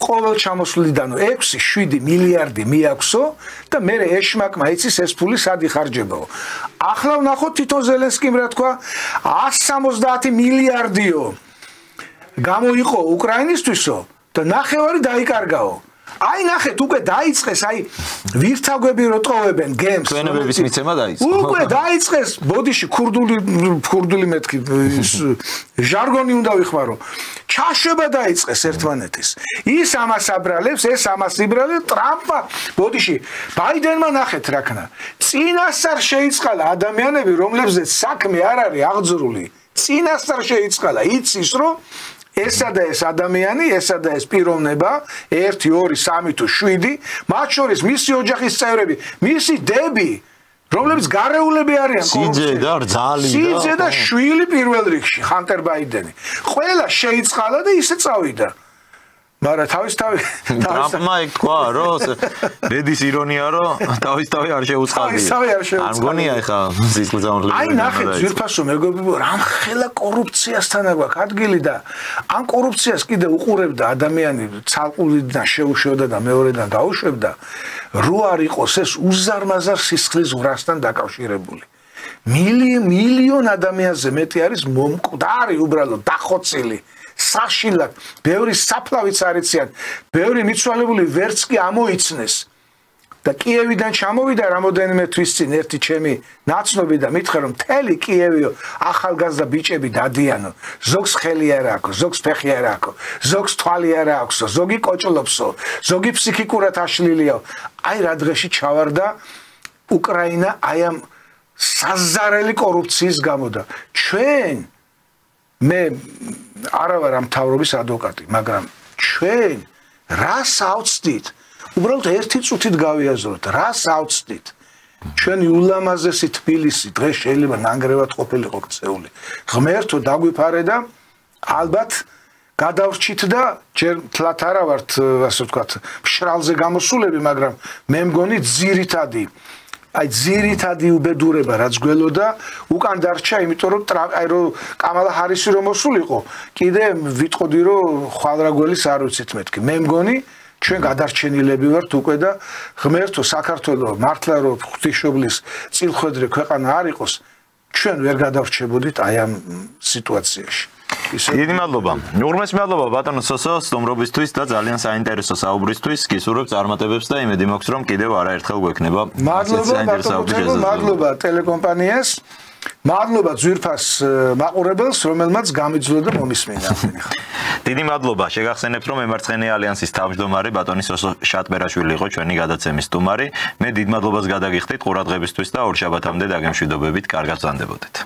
S2: ყოველ ჩამოსვლიდანო 6-7 მილიარდი მიაქვსო და მე ეშმაკმა იცის ეს ფული სად იხარჯებაო. ახლა ვნახოთ თვითონ ზელენსკიმ რა თქვა, 170 მილიარდიო გამოიყო უკრაინისთვისო და ნახევარი დაიკარგაო. აი ნახეთ, უკვე დაიწყეს, აი ვირთაგვები რო ტოვებენ გემს.
S1: ჩვენებების მიცემა დაიწყო.
S2: უკვე დაიწყეს, ბოდიში ქურდული მეთქი ჟარგონი უნდა ვიხმარო. ჩაშვება დაიწყეს ერთმანეთის. ის ამას აბრალებს, ეს ამას იბრალებს, ტრამპმა, ბოდიში, ბაიდენმა ნახეთ რა ქნა. წინასწარ შეიწყალა ადამიანები, რომლებზეც საქმე არ არის აღძრული. წინასწარ შეიწყალა, იცის რომ ესა და ეს ადამიანი, ესა და ეს პიროვნება 1, 2, 3 თუ 7, მათ შორის მისი ოჯახის წევრები, მისი დები, რომლებიც გარეულები არიან
S1: კორუფციაში.
S2: სიძე და შვილი პირველ რიგში, ჰანტერ ბაიდენი. ყველა შეიწყალა და ისე წავიდა. მაგრამ თავისთავად
S1: ტრამპმა იქ თქვა, რომ რედის ირონია, რომ თავისთავად არ შეუწყალია. არ მგონია ეხა სისხლძარღველი.
S2: აი ნახეთ, ძვირფასო მეგობრებო, რამხელა კორუფციასთან აქვს ადგილი და ამ კორუფციას კიდე უყურებდა ადამიანი, ცალკეულიდან შეუშვებდა და მეორედან გაუშვებდა, რო არ იყოს ეს უზარმაზარ სისხლისღვრასთან დაკავშირებული. მილიონ ადამიანზე მეტი არის მომკვდარი, უბრალოდ დახოცილი. საშილად, ბევრი საფლავიც არიციან, ბევრი მიცვალებული ვერც კი ამოიცნეს. და კიევიდან ჩამოვიდა რამოდენიმე თვის წინ ერთი ჩემი ნაცნობი და მითხრა რომ მთელი კიევიო ახალგაზრდა ბიჭები დადიანო, ზოგს ხელი არ აქვს, ზოგს ფეხი არ აქვს, ზოგს თვალი არ აქვს, ზოგი კოჭლობსო, ზოგი ფსიქიკურად აშლილია. აი რა დღეში ჩავარდა უკრაინა აი ამ საზარელი კორუფციის გამო და ჩვენ მე არა ვარ ამ მთავრობის ადვოკატი, მაგრამ ჩვენ რას ავწდით? უბრალოდ ერთი წუთით გავიაზროთ, რას ავწდით? ჩვენი ულამაზესი თბილისი დღეს შეიძლება ნანგრევად ყოფილიყო ქცეული. ღმერთო დაგვიფარე და ალბათ გადავრჩით და ჯერ თლათ არა ვართ, ასე ვთქვათ, მშრალზე გამოსულები, მაგრამ მე მგონი ძირითადი უბედურება რაც გველოდა უკან დარჩა, იმიტომ რომ კამალა ჰარისი რომ მოსულიყო, კიდე ვიტყოდი რომ ხვალრაგველის არ ვიცით მეთქი. მე მგონი ჩვენ გადარჩენილები ვართ უკვე და ღმერთო საქართველოს მართლა რომ ღვთისმშობლის წილხვედრი ქვეყანა არ იყოს, ჩვენ ვერ გადავრჩებოდით აი ამ სიტუაციაში.
S1: დიდი მადლობა. უღრმესი მადლობა ბატონო სოსო სტუმრობისთვის და ძალიან საინტერესო საუბრისთვის. გისურვებ წარმატებებს და იმედი მაქვს რომ კიდევ არაერთხელ გვექნება.
S2: მადლობა ტელეკომპანიას. მადლობა ძვირფას მაყურებელს, რომელმაც გამიძვლა და მომისმინა.
S1: დიდი მადლობა. შეგახსენებთ რომ მემარცხენე ალიანსის თავმჯდომარე ბატონი სოსო შატბერაშვილი იყო ჩვენი გადაცემის სტუმარი. მე დიდ მადლობას გადაგიხდით ყურადღებისთვის და ორ შაბათამდე დაგემშვიდობებით. კარგად ვზანდებოდეთ.